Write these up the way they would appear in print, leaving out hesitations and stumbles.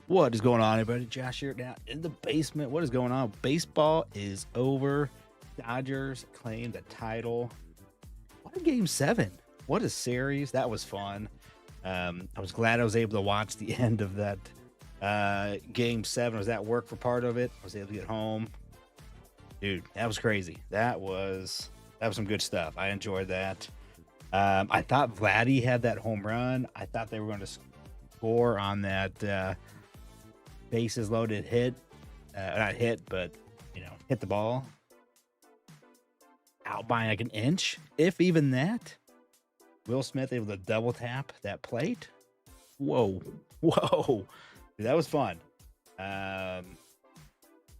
What is going on, everybody? Josh here down in the basement. What is going on? Baseball is over. Dodgers claim the title. What a game seven. What a series. That was fun. I was glad I was able to watch the end of that game seven. I was at work for part of it. I was able to get home. Dude, that was crazy. That was some good stuff. I enjoyed that. I thought Vladdy had that home run. I thought they were going to score on that bases loaded hit, not hit, but hit the ball out by like an inch, if even that. Will Smith able to double tap that plate. Whoa, whoa, dude, that was fun.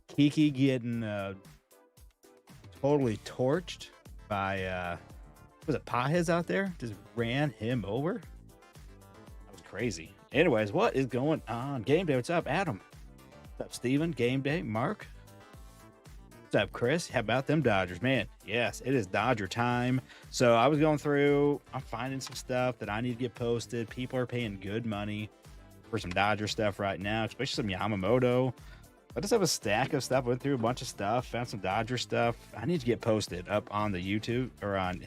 Kiki getting totally torched by was it Pajes out there? Just ran him over. That was crazy. Anyways, what is going on? Game day. What's up, Adam? What's up, Steven? Game day. Mark. What's up, Chris? How about them Dodgers? Man, yes, it is Dodger time. So I was going through, I'm finding some stuff that I need to get posted. People are paying good money for some Dodger stuff right now, especially some Yamamoto. I just have a stack of stuff. Went through a bunch of stuff, found some Dodger stuff. I need to get posted up on the YouTube or on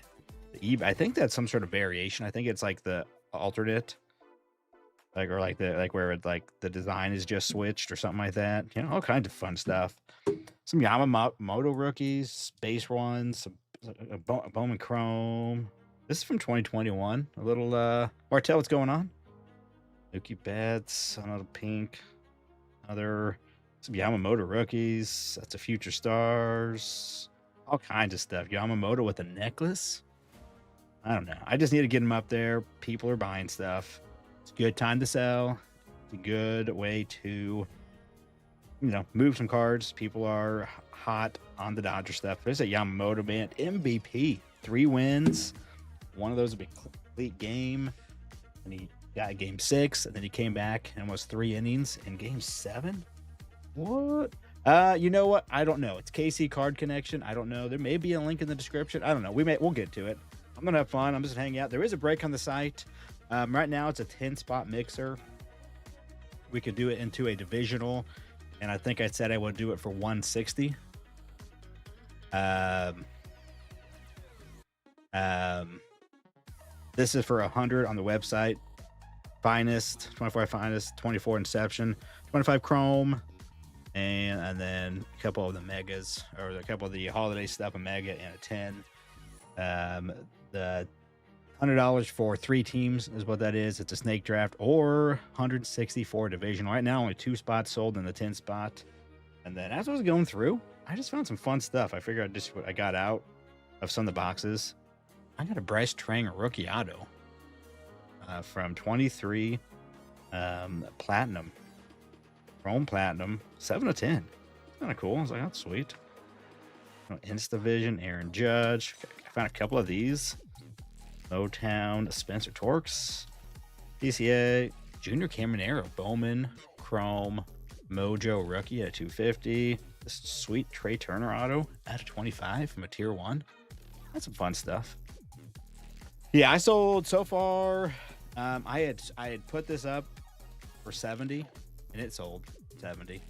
the eBay. I think that's some sort of variation. I think it's like the alternate, like where it, like the design is just switched or something like that. All kinds of fun stuff. Some Yamamoto rookies, base ones, a Bowman Chrome. This is from 2021. A little Martell, what's going on? Mookie Betts, another pink, some Yamamoto rookies. That's a Future Stars. All kinds of stuff. Yamamoto with a necklace. I don't know. I just need to get them up there. People are buying stuff. It's a good time to sell. It's a good way to, move some cards. People are hot on the Dodger stuff. There's a Yamamoto band MVP. 3 wins. One of those would be a complete game. And he got game 6, and then he came back and was 3 innings in game 7. What? You know what? I don't know. It's KC Card Connection. I don't know. There may be a link in the description. I don't know. We'll get to it. I'm gonna have fun. I'm just gonna hang out. There is a break on the site. Right now it's a 10-spot mixer. We could do it into a divisional, and I think I said I would do it for 160. This is for 100 on the website. Finest, 25 Finest, 24 Inception, 25 Chrome, and then a couple of the megas, or a couple of the holiday stuff, a mega and a 10. The $100 for 3 teams is what that is. It's a snake draft, or 164 division. Right now, only 2 spots sold in the 10 spot. And then as I was going through, I just found some fun stuff. I figured I got out of some of the boxes. I got a Bryce Trang rookie auto from 23 Platinum. Chrome Platinum, 7 of 10. Kind of cool. I was like, that's sweet. Instavision, Aaron Judge. I found a couple of these. Motown, Spencer Torks, PCA, Junior Caminero, Bowman, Chrome, Mojo rookie at 250. This sweet Trey Turner auto out of 25 from a tier 1. That's some fun stuff. Yeah, I sold so far. I had put this up for 70, and it sold 70.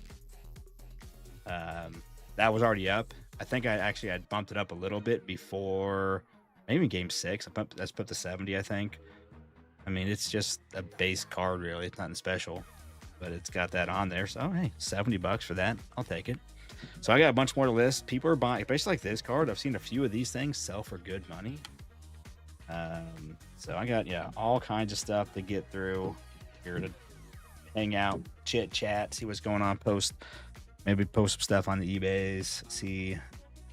That was already up. I think I'd bumped it up a little bit before, maybe game 6. Let's put the 70, I think. I mean, it's just a base card, really. It's nothing special, but it's got that on there. So, hey, $70 for that. I'll take it. So I got a bunch more to list. People are buying, especially like this card. I've seen a few of these things sell for good money. So I got, all kinds of stuff to get through here to hang out, chit chat, see what's going on, maybe post some stuff on the eBays, see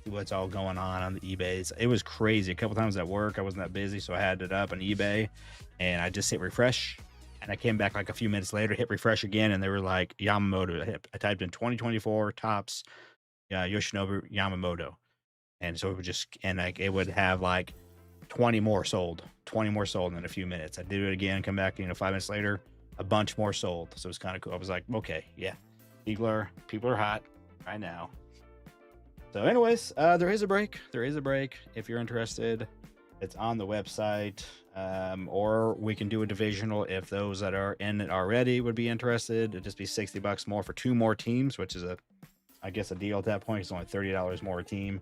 what's all going on the eBays. It was crazy. A couple times at work, I wasn't that busy, so I had it up on eBay, and I just hit refresh, and I came back like a few minutes later, hit refresh again, and they were like Yamamoto. I typed in 2024 tops, Yoshinobu Yamamoto, and so it would just, and like it would have like 20 more sold in a few minutes. I did it again, come back 5 minutes later, a bunch more sold. So it was kind of cool. I was like, okay, yeah, people are hot right now. So anyways, there is a break. If you're interested, It's on the website, or we can do a divisional if those that are in it already would be interested. It'd just be $60 more for 2 more teams, which is I guess a deal at that point. It's only $30 more a team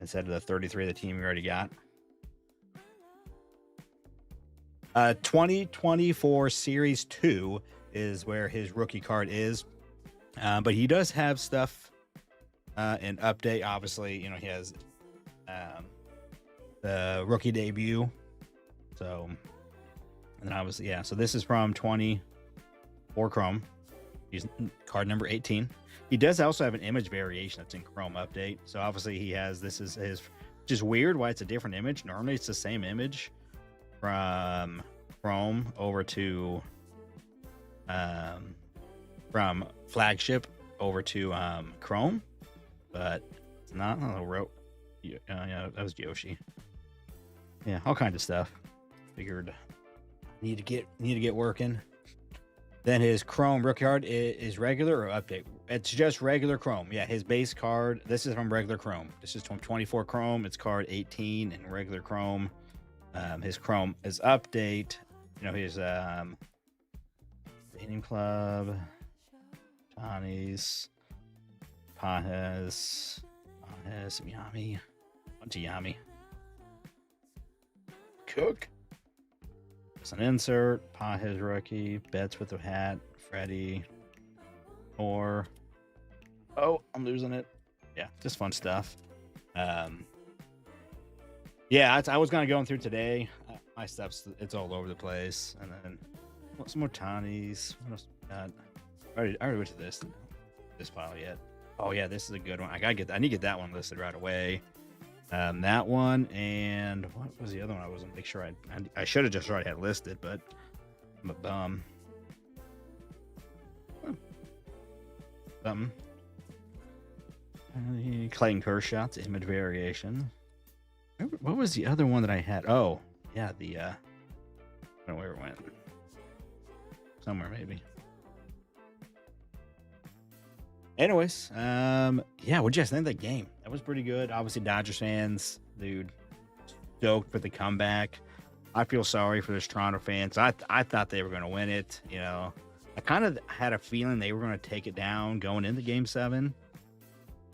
instead of the 33 the team you already got. 2024 Series 2 is where his rookie card is, but he does have stuff in update. Obviously, he has the rookie debut. So, and then obviously, yeah. So this is from 24 Chrome. He's card number 18. He does also have an image variation that's in Chrome update. So obviously he has, this is his, which is weird why it's a different image. Normally it's the same image from Chrome over to, from flagship over to Chrome, but it's not. Yeah, that was Yoshi. Yeah, all kinds of stuff. Figured need to get working. Then his Chrome rookie card is regular or update. It's just regular Chrome. Yeah, his base card. This is from regular Chrome. This is from 24 Chrome. It's card 18 in regular Chrome. His Chrome is update. His Dating Club, Johnny's, Pahes, Yami, bunch of Yami. Cook. It's an insert. Pahes rookie. Bets with the hat. Freddy. Or. Oh, I'm losing it. Yeah, just fun stuff. Yeah, I was going through today. My it's all over the place. And then some more Tani's. What else we got? I already went to this pile yet. Oh yeah, this is a good one. I need to get that one listed right away. That one, and what was the other one? I wasn't make sure I should have just already had listed, but I'm a bum. Clayton Kershaw's image variation. What was the other one that I had? Oh, yeah, I don't know where it went. Somewhere maybe. Anyways, yeah, what'd you guys think of that game? That was pretty good. Obviously, Dodgers fans, dude, stoked for the comeback. I feel sorry for those Toronto fans. I thought they were going to win it. I kind of had a feeling they were going to take it down going into Game 7.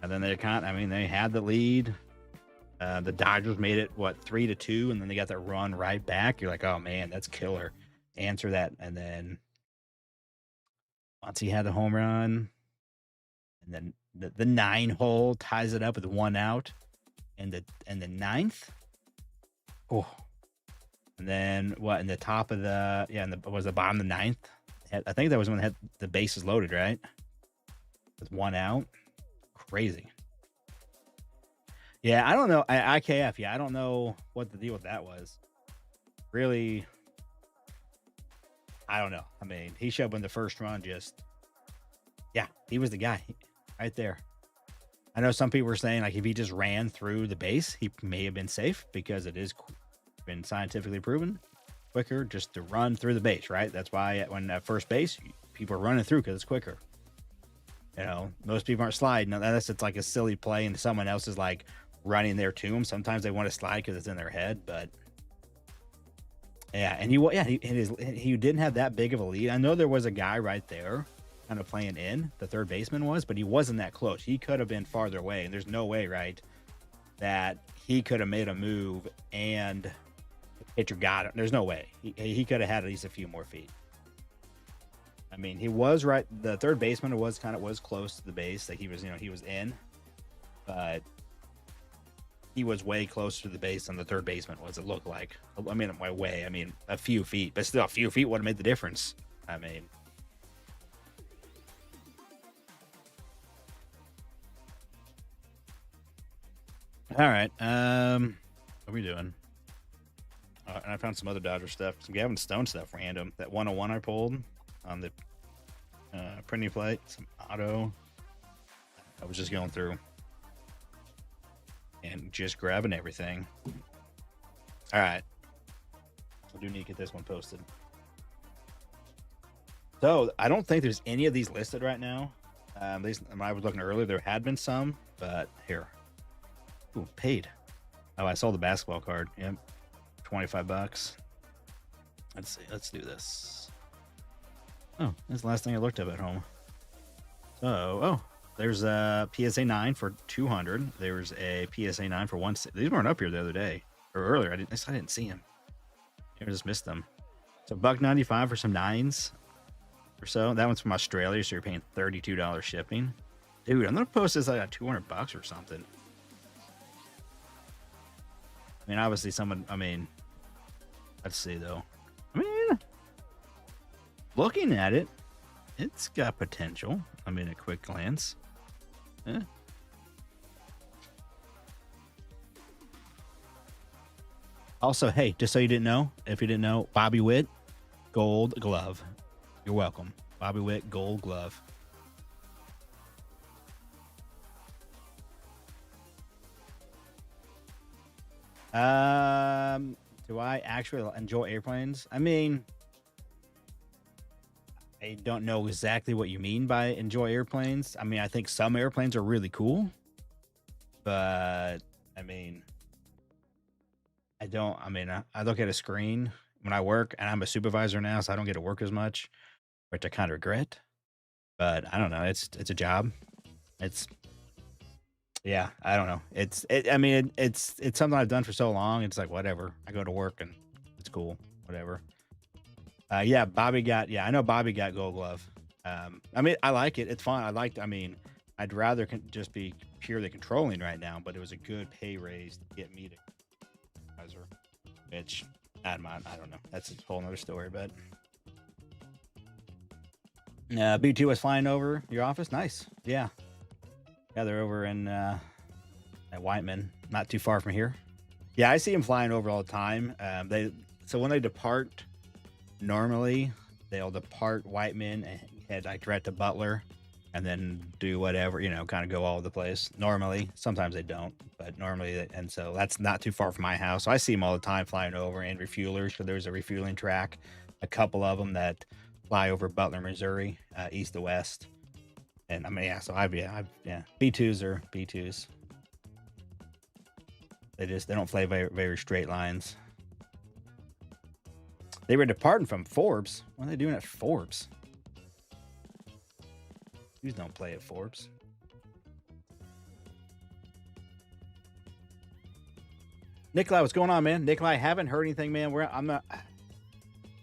And then they had the lead. The Dodgers made it, 3-2, and then they got that run right back. You're like, oh, man, that's killer. Answer that. And then once he had the home run, and then the 9-hole ties it up with 1 out, and the 9th. Oh, and then in the top of was the bottom of the 9th. I think that was when they had the bases loaded, right? With 1 out. Crazy. Yeah, I don't know. IKF, yeah, I don't know what the deal with that was. Really, I don't know. I mean, he showed up in the first run, he was the guy right there. I know some people were saying, like, if he just ran through the base, he may have been safe because it is been scientifically proven quicker just to run through the base, right? That's why when at first base, people are running through because it's quicker. Most people aren't sliding unless it's like a silly play and someone else is like running there to them. Sometimes they want to slide because it's in their head, but yeah. And he didn't have that big of a lead. I know there was a guy right there kind of playing in, the third baseman was, but he wasn't that close. He could have been farther away, and there's no way, right, that he could have made a move and the pitcher got it. There's no way. He could have had at least a few more feet. I mean, he was right. The third baseman was close to the base. Like he was in, but he was way closer to the base than the third baseman was. It looked like. I mean, a few feet, but still, a few feet would have made the difference. I mean, all right. What are we doing? And I found some other Dodger stuff. Some Gavin Stone stuff, random. That 101 I pulled on the printing plate, some auto. I was just going through and just grabbing everything. All right. I do need to get this one posted. So I don't think there's any of these listed right now. At least when I was looking earlier, there had been some, but here. Ooh, paid. Oh, I saw the basketball card. Yep. $25. Let's see. Let's do this. Oh, that's the last thing I looked up at home. So, there's a PSA 9 for 200. There's a PSA 9 for 160. These weren't up here the other day or earlier. I didn't see them. I just missed them. So $1.95 for some 9s or so. That one's from Australia, so you're paying $32 shipping. Dude, I'm gonna post this like at $200 or something. I mean, obviously let's see though. I mean, looking at it, it's got potential. I mean, a quick glance. Yeah. Also, hey, just so you didn't know, if you didn't know, Bobby Witt, gold glove. You're welcome. Bobby Witt, gold glove. Do I actually enjoy airplanes? I mean, I don't know exactly what you mean by enjoy airplanes. I mean, I think some airplanes are really cool, but I mean, I look at a screen when I work, and I'm a supervisor now, so I don't get to work as much, which I kind of regret. But I don't know. It's a job. Yeah, I don't know. It's something I've done for so long. It's like whatever. I go to work and it's cool. Whatever. Yeah, I know Bobby got Gold Glove. I mean, I like it. It's fun. I'd rather just be purely controlling right now, but it was a good pay raise to get me to supervisor, which I don't know. That's a whole nother story. But B2 was flying over your office. Nice. Yeah. Yeah, they're over in at Whiteman, not too far from here. Yeah, I see them flying over all the time. So when they depart, normally they'll depart Whiteman and head like direct to Butler, and then do whatever, kind of go all over the place. Normally, sometimes they don't, but normally, and so that's not too far from my house. So I see them all the time flying over, and refuelers. So there's a refueling track, a couple of them that fly over Butler, Missouri, east to west. And I mean, yeah, so B2s are B2s. They don't fly very, very straight lines. They were departing from Forbes. What are they doing at Forbes? Please don't play at Forbes. Nikolai, what's going on, man? Nikolai, haven't heard anything, man. I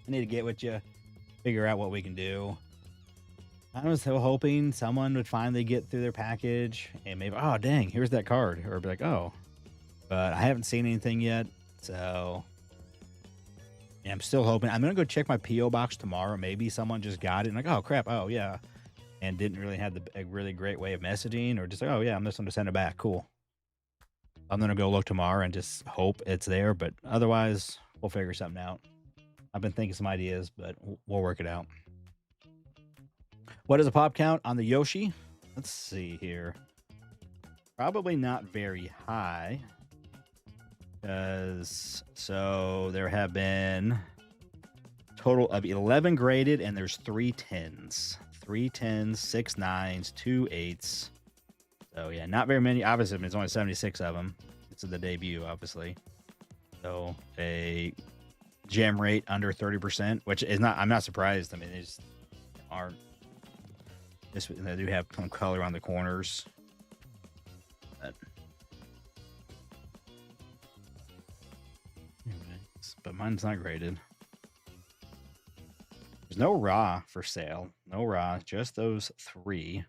need to get with you, figure out what we can do. I was so hoping someone would finally get through their package and maybe, oh, dang, here's that card. Or be like, oh. But I haven't seen anything yet. So, yeah, I'm still hoping. I'm going to go check my P.O. box tomorrow. Maybe someone just got it and like, oh, crap. Oh, yeah. And didn't really have a really great way of messaging, or just like, oh, yeah, I'm just going to send it back. Cool. I'm going to go look tomorrow and just hope it's there. But otherwise, we'll figure something out. I've been thinking some ideas, but we'll work it out. What is a pop count on the Yoshi? Let's see here. Probably not very high. So there have been a total of 11 graded, and there's 3 10s. 3 10s, 6 9s, 2 8s. So yeah, not very many. Obviously, there's only 76 of them. This is the debut, obviously. So a gem rate under 30%, which is not. I'm not surprised. I mean, they just aren't. They do have some color on the corners. But mine's not graded. There's no raw for sale. No raw, just those 3.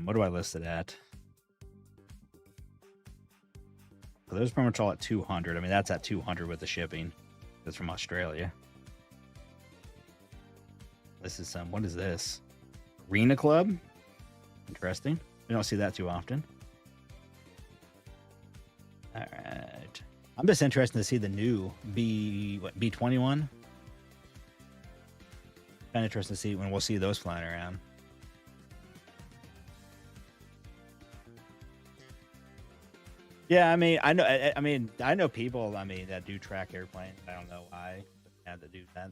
What do I list it at? So those pretty much all at 200. I mean, that's at 200 with the shipping. That's from Australia. This is what is this? Arena Club? Interesting. We don't see that too often. All right. I'm just interested to see the new B21? Kind of interested to see when we'll see those flying around. Yeah, I know people, that do track airplanes. I don't know why, but had to do that.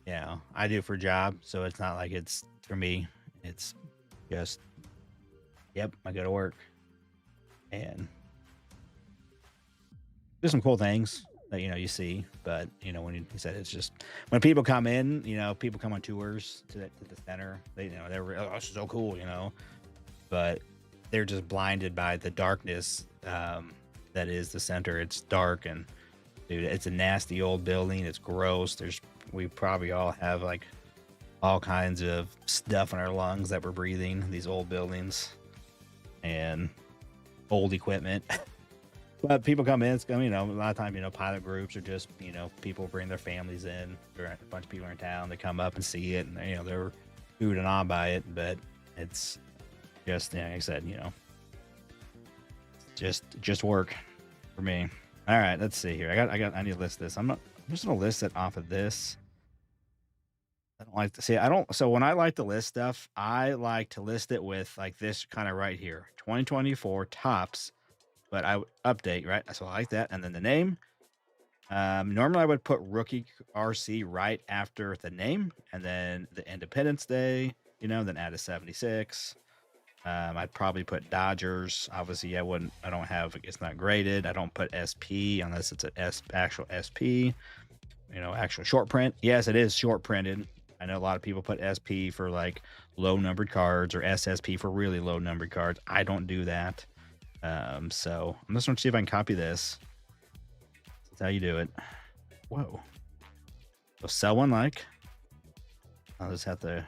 you know, I do for a job, so it's not like it's for me. It's just, yep, I go to work, and there's some cool things that you see, but when you said it's just when people come in, people come on tours to the center. They're oh, this is so cool, but they're just blinded by the darkness that is the center. It's dark and dude, it's a nasty old building. It's gross. We probably all have like all kinds of stuff in our lungs that we're breathing. These old buildings and old equipment. But people come in, a lot of time, pilot groups are just, people bring their families in. A bunch of people are in town. They come up and see it, and they're oohed and awed by it. But it's just, like I said, just work for me. All right, let's see here. I need to list this. I'm just gonna list it off of this. I don't like to see. So when I like to list stuff, I like to list it with like this kind of right here, 2024 tops. But I would update, right? So I like that. And then the name. Normally I would put rookie RC right after the name, and then the Independence Day, then add a 76. I'd probably put Dodgers. Obviously, it's not graded. I don't put SP unless it's an actual SP, actual short print. Yes, it is short printed. I know a lot of people put SP for like low numbered cards or SSP for really low numbered cards. I don't do that. So I'm just going to see if I can copy this. That's how you do it. Whoa. So sell one like. I'll just have to.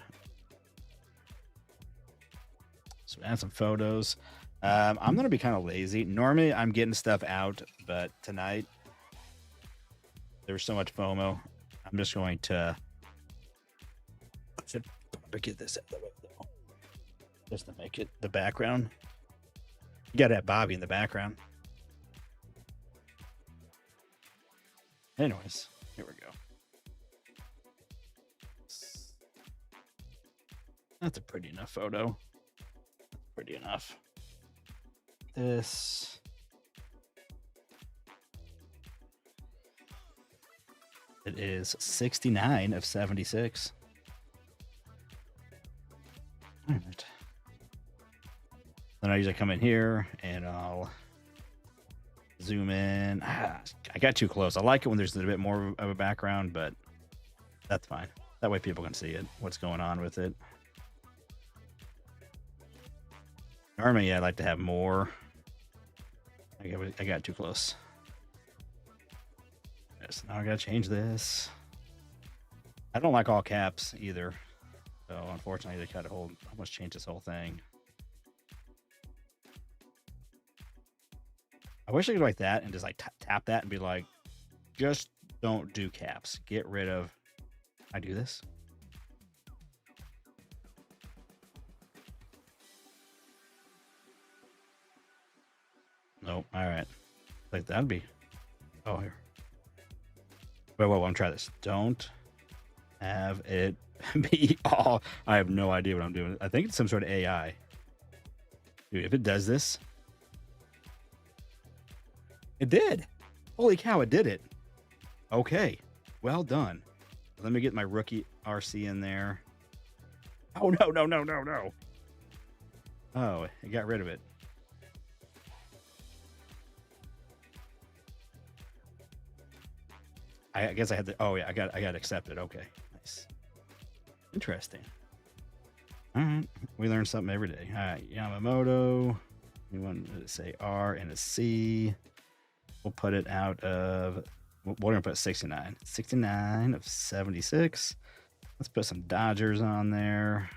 So add some photos. I'm going to be kind of lazy. Normally I'm getting stuff out, but tonight there's so much FOMO. I'm just going to get this out of the way though. Just to make it the background. You got to have Bobby in the background. Anyways, here we go. That's a pretty enough photo. Pretty enough. This. It is 69 of 76. All right. Then I usually come in here and I'll zoom in. I got too close. I like it when there's a bit more of a background, but that's fine. That way people can see it, what's going on with it. Normally, I'd like to have more. I got too close. Yes, now I gotta change this. I don't like all caps either. So unfortunately, they cut almost change this whole thing. I wish I could like that and just like tap that and be like, just don't do caps. Get rid of. I do this. Nope. All right. Like that'd be. Oh, here. Wait, I'm try this. Don't have it be all. I have no idea what I'm doing. I think it's some sort of AI. Dude, if it does this. It did. Holy cow, it did it. Okay. Well done. Let me get my rookie RC in there. Oh, no. Oh, it got rid of it. I guess I had to. Oh, yeah, I got accepted. Okay. Nice. Interesting. All right. We learn something every day. All right. Yamamoto. We want to say R and a C. We'll put it out of. We're going to put 69. 69 of 76. Let's put some Dodgers on there.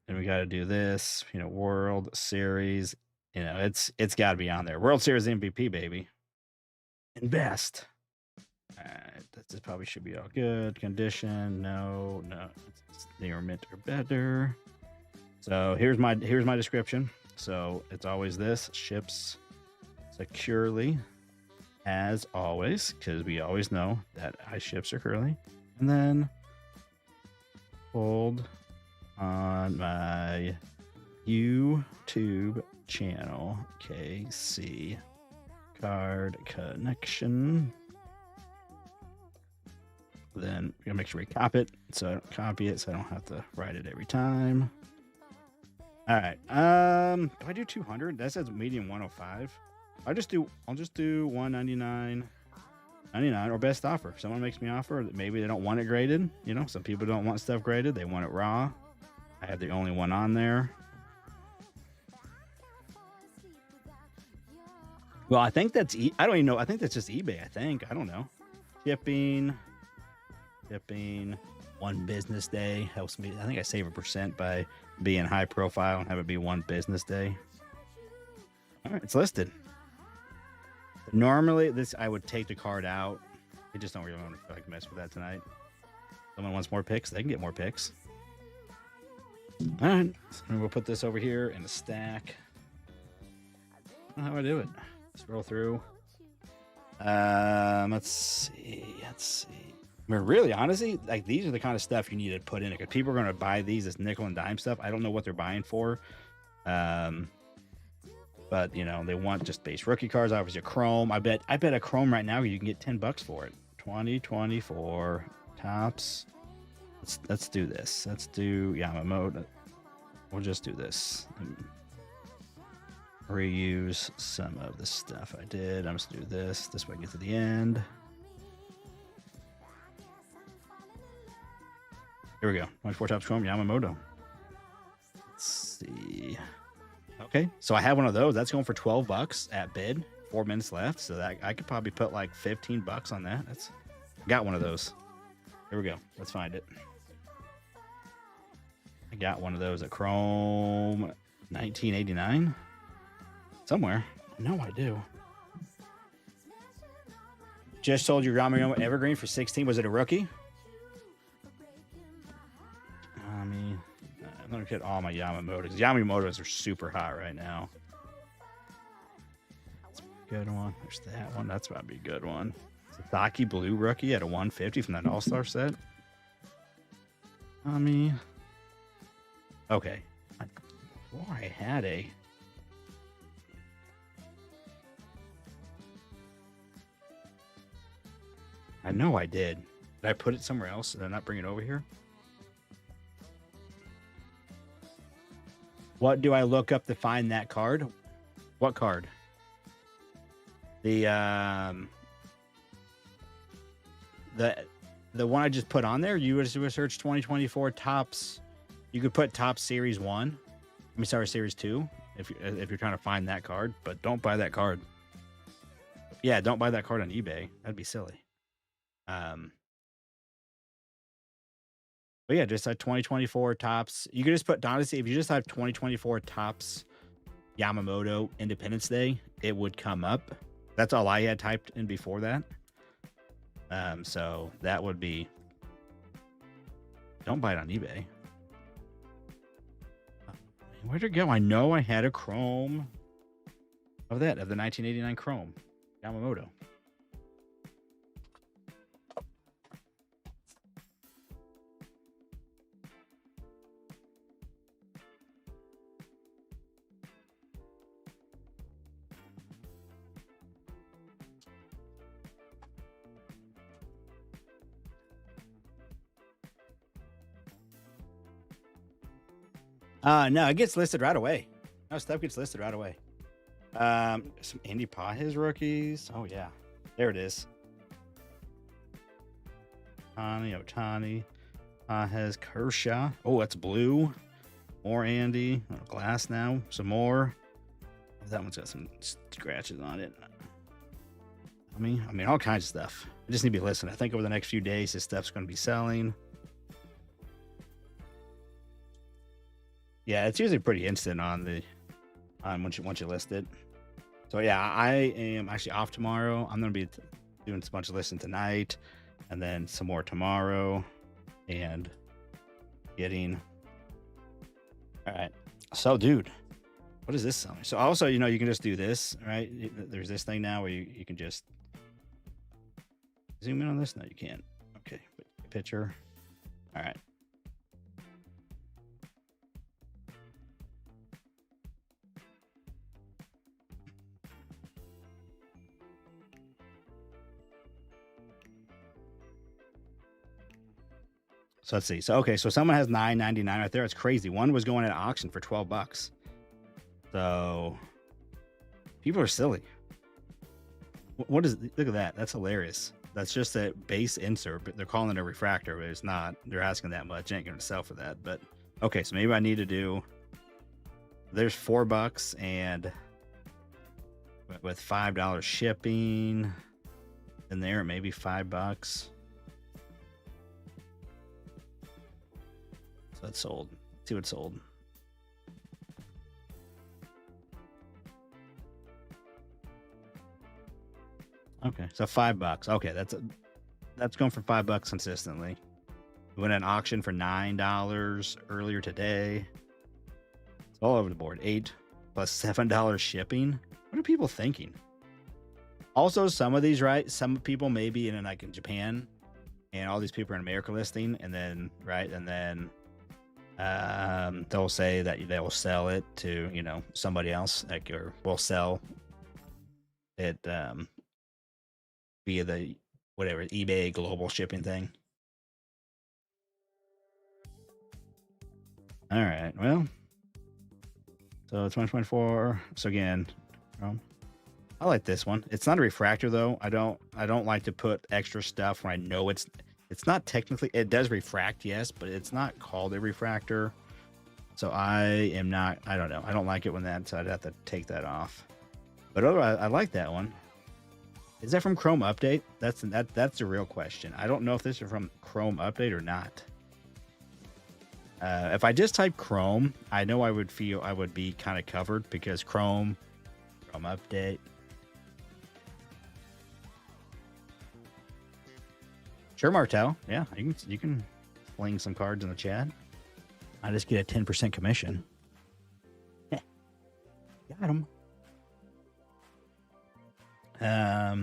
And we got to do this, World Series. It's got to be on there. World Series MVP, baby. Invest. All right, this probably should be all good. Condition, no. It's near mint or better. So here's my description. So it's always this: ships securely, as always, because we always know that I ship securely. And then hold on my YouTube channel, KC Card Connection. Then we're gonna make sure we copy it, so I don't copy it, so I don't have to write it every time. All right. Do I do 200? That says medium 105. I'll just do 199.99 or best offer. If someone makes me offer that maybe they don't want it graded. You know, some people don't want stuff graded. They want it raw. I have the only one on there. Well, I think that's I don't even know. I think that's just eBay. I don't know. Shipping, 1 business day helps me. I think I save 1% by being high profile and have it be 1 business day. All right, it's listed. Normally, I would take the card out. I just don't really want to mess with that tonight. Someone wants more picks, they can get more picks. All right, so we'll put this over here in a stack. I don't know how I do it. Scroll through. Let's see. I mean, really, honestly, like these are the kind of stuff you need to put in it because people are going to buy these as nickel and dime stuff. I don't know what they're buying for. But you know, they want just base rookie cards. Obviously, a chrome. I bet a chrome right now you can get $10 for it. 2024 tops. Let's do this. Let's do Yamamoto. We'll just do this. Reuse some of the stuff I did. I'm just gonna do this. This way I get to the end. Here we go. 24 tops chrome Yamamoto. Let's see. Okay, so I have one of those. That's going for $12 at bid. 4 minutes left, so that I could probably put like $15 on that. Got one of those. Here we go. Let's find it. I got one of those at Chrome 1989 somewhere. No, I do. Just sold your Yamamoto Evergreen for 16. Was it a rookie? Let me get all my Yamamotos. Yamamotos are super hot right now. That's a good one. There's that one. That's about to be a good one. Sasaki Blue rookie at a 150 from that All-Star set. Okay. Before I had a... I know I did. Did I put it somewhere else? Did I not bring it over here? What do I look up to find that card? What card? The one I just put on there. You would search 2024 tops. You could put top series 1. I mean, sorry, series 2. If you're trying to find that card, but don't buy that card. Yeah, don't buy that card on eBay. That'd be silly. But yeah, just like 2024 tops. You could just put, honestly, if you just have 2024 tops Yamamoto Independence Day, it would come up. That's all I had typed in before that. So that would be, don't buy it on eBay. Where'd it go? I know I had a Chrome of the 1989 Chrome Yamamoto. No, it gets listed right away. No, stuff gets listed right away. Some Andy Pajes rookies. Oh yeah, there it is. Otani, Pajes, Kershaw. Oh, that's blue. More Andy. Glass now. Some more. That one's got some scratches on it. I mean, all kinds of stuff. I just need to be listening. I think over the next few days, this stuff's going to be selling. Yeah, it's usually pretty instant on once you list it. So yeah, I am actually off tomorrow. I'm gonna be doing a bunch of listing tonight, and then some more tomorrow, and getting. All right, so dude, what is this selling? So also, you know, you can just do this, right? There's this thing now where you can just zoom in on this. No, you can't. Okay, picture. All right. So let's see. So okay, so someone has $9.99 right there. It's crazy. One was going at auction for $12. So people are silly. What is? Look at that. That's hilarious. That's just a base insert, but they're calling it a refractor, but it's not. They're asking that much. Ain't gonna sell for that. But okay, so maybe I need to do. There's $4 and with $5 shipping in there, maybe $5. So that's sold. Let's see what's sold. Okay, so $5. Okay, that's going for $5 consistently. We went at an auction for $9 earlier today. It's all over the board. $8 plus $7 shipping. What are people thinking? Also, some of these, right? Some people may be in like in Japan, and all these people are in America listing, and then right, and then they'll say that they will sell it to somebody else, like, or will sell it via the whatever eBay global shipping thing. All right, well, so 2024. So again, I like this one. It's not a refractor though. I don't like to put extra stuff when I know it's not technically, it does refract, yes, but it's not called a refractor. So I don't know. I don't like it when that, so I'd have to take that off. But otherwise, I like that one. Is that from Chrome Update? That's the real question. I don't know if this is from Chrome Update or not. If I just type Chrome, I know I would be kind of covered because Chrome Update. Sure, Martel. Yeah, you can fling some cards in the chat. I just get a 10% commission. Yeah. Got him. I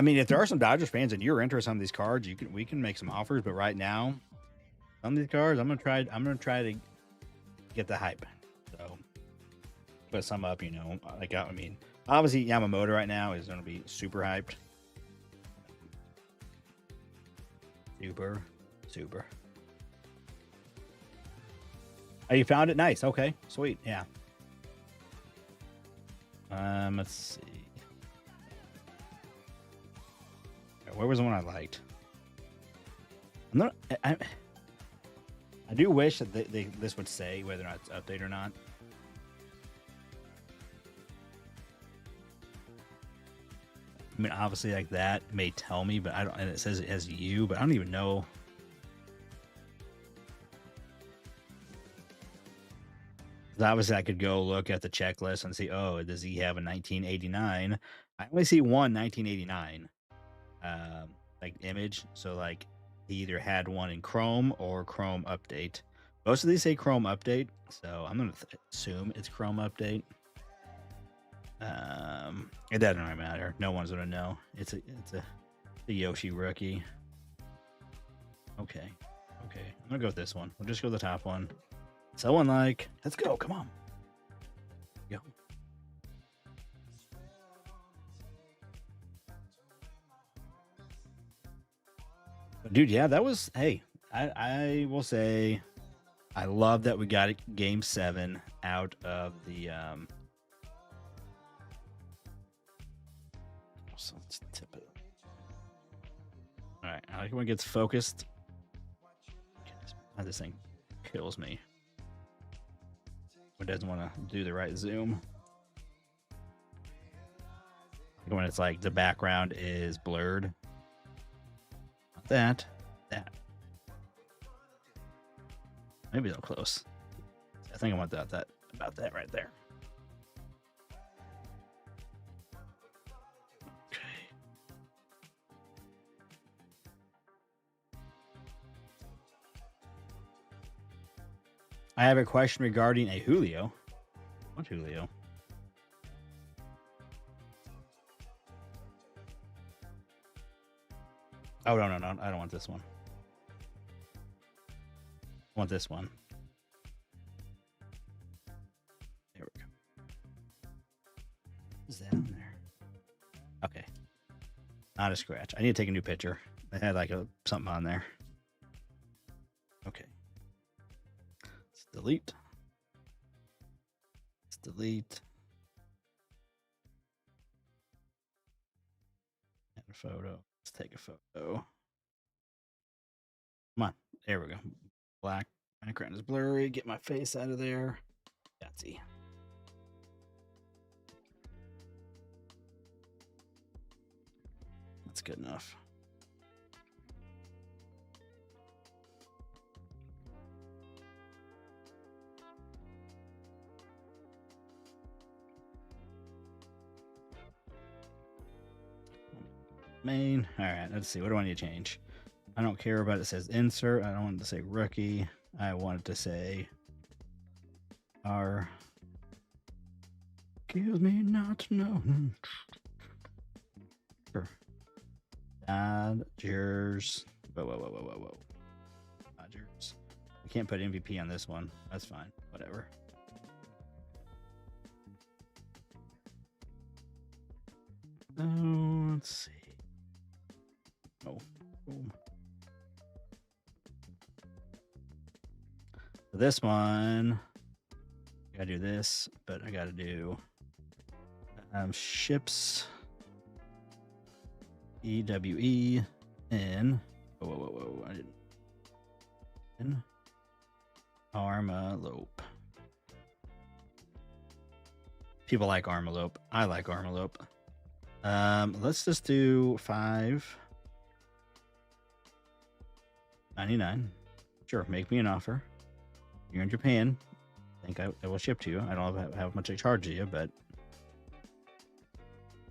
mean, if there are some Dodgers fans and you're interested in these cards, we can make some offers. But right now, some of these cards, I'm gonna try to get the hype. So put some up, like I mean, obviously Yamamoto right now is gonna be super hyped. Super. Oh, you found it? Nice. Okay, sweet. Yeah. Let's see. Where was the one I liked? I do wish that this would say whether or not it's update or not. I mean, obviously, like that may tell me, but I don't. And it says it has you, but I don't even know. Obviously, I could go look at the checklist and see. Oh, does he have a 1989? I only see one 1989, like image. So like he either had one in Chrome or Chrome Update. Most of these say Chrome Update, so I'm gonna assume it's Chrome Update. It doesn't really matter. No one's gonna know. It's a Yoshi rookie. Okay. I'm gonna go with this one. We'll just go with the top one. Someone like, let's go. Come on. Go. Dude, yeah, that was. Hey, I will say, I love that we got Game 7 out of the. So let's tip it. All right, I like when it gets focused. This thing kills me. It doesn't want to do the right zoom. When it's like the background is blurred. Not that. Maybe they'll close. I think I want about that right there. I have a question regarding a Julio. What Julio? Oh, no. I don't want this one. I want this one. There we go. Is that on there? Okay. Not a scratch. I need to take a new picture. I had like something on there. delete. Let's delete. And a photo. Let's take a photo. Come on. There we go. Black background is blurry. Get my face out of there. Yahtzee. That's good enough. Main. All right, let's see. What do I need to change? I don't care about it says insert. I don't want it to say rookie. I want it to say R. Kills me not to know. Sure. Dodgers. Whoa. Dodgers. I can't put MVP on this one. That's fine. Whatever. Oh, let's see. Oh, boom. For this one, I gotta do this, but I gotta do ships EWE in. Whoa. I didn't. In Armalope. People like Armalope. I like Armalope. Let's just do $5.99. Sure, make me an offer. You're in Japan. I think I will ship to you. I don't know how much I charge you, but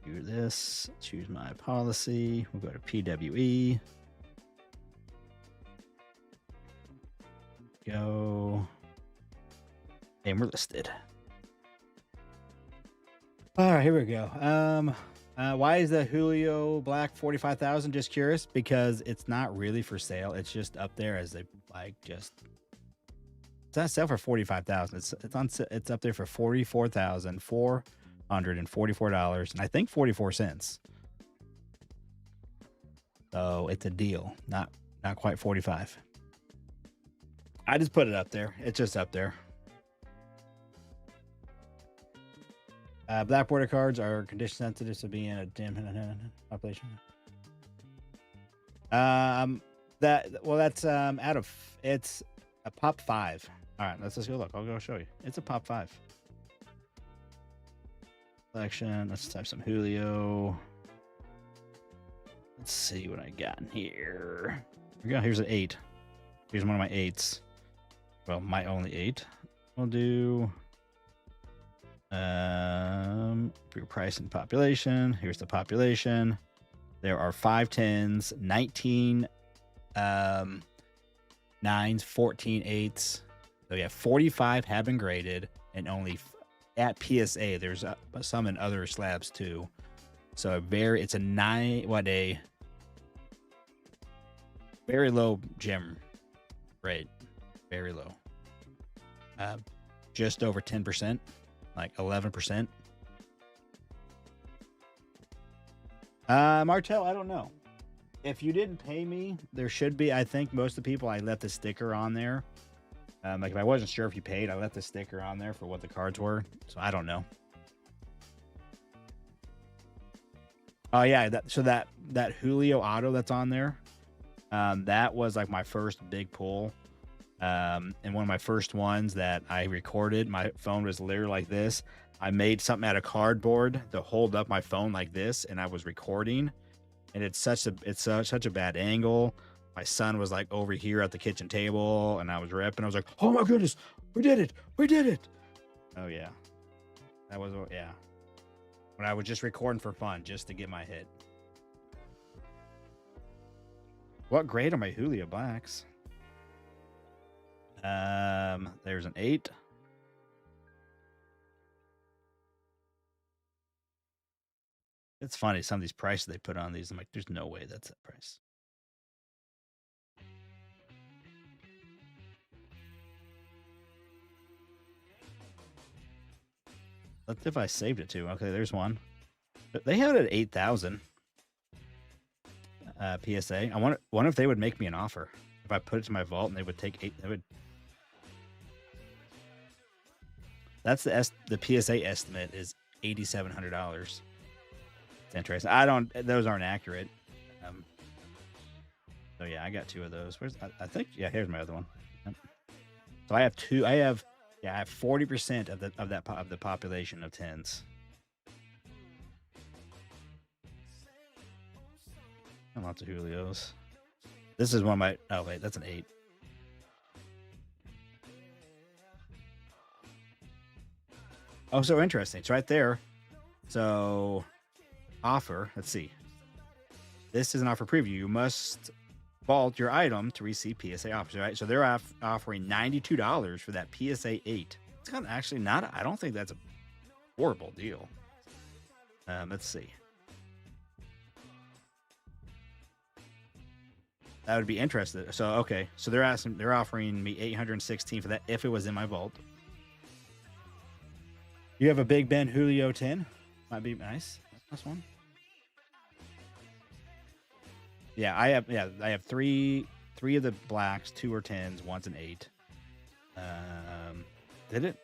do this. Choose my policy. We'll go to PWE. Go. And we're listed. All right, here we go. Why is the Julio Black 45,000? Just curious, because it's not really for sale. It's just up there as a it's not sale for 45,000. It's up there for $44,444, and I think 44 cents. So it's a deal. Not quite 45. I just put it up there. It's just up there. Black border cards are condition sensitive to be in a dim population. That's out of it's a pop 5. All right, let's go look. I'll go show you. It's a pop 5 selection. Let's type some Julio. Let's see what I got in here. Here we go. Here's an 8. Here's one of my 8s. Well, my only 8. We'll do price and population. Here's the population. There are 5 10s, 19 9s, 14 8s. So yeah, 45 have been graded, and only at PSA. There's some in other slabs too. So it's a very low gem rate, very low. Just over 10%, like 11%. Martel, I don't know. If you didn't pay me, there should be. I think most of the people, I left the sticker on there. Like if I wasn't sure if you paid, I left the sticker on there for what the cards were. So I don't know. Oh yeah, that Julio auto that's on there, that was like my first big pull, and one of my first ones that I recorded. My phone was literally like this. I made something out of cardboard to hold up my phone like this, and I was recording, and it's such a bad angle. My son was like over here at the kitchen table, and I was ripping. I was like, "Oh my goodness, we did it! We did it!" Oh yeah, that was yeah. When I was just recording for fun, just to get my hit. What grade are my Julio Blacks? There's an 8. It's funny, some of these prices they put on these. I'm like, there's no way that's that price. Let's if I saved it too. Okay, there's one. They had it at 8,000 PSA. I wonder if they would make me an offer if I put it to my vault and they would take 8. They would. That's the PSA estimate is $8,700. It's interesting. Those aren't accurate. So yeah, I got 2 of those. I think here's my other one. Yep. So I have 2. I have 40% of the population of 10s. And lots of Julios. This is one of my. Oh wait, that's an 8. Oh, so interesting. It's right there. So offer. Let's see. This is an offer preview. You must vault your item to receive PSA offers, right? So they're offering $92 for that PSA 8. It's kind of actually not. I don't think that's a horrible deal. Let's see. That would be interesting. So okay, so they're offering me 816 for that if it was in my vault. You have a Big Ben Julio 10. Might be nice. That's one. Yeah, I have three of the blacks, 2 are 10s, 1's an 8. Did it?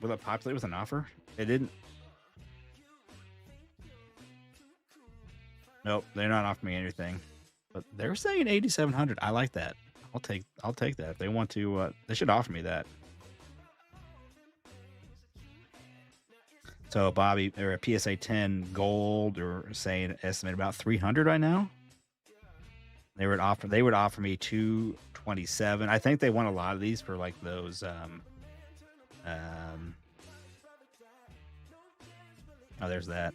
Will it populate with an offer? It didn't. Nope, they're not offering me anything. But they're saying 8,700. I like that. I'll take that. If they want to, they should offer me that. So Bobby, or a PSA 10 gold, or saying estimate about 300 right now. They would offer me 227. I think they want a lot of these for like those oh, there's that.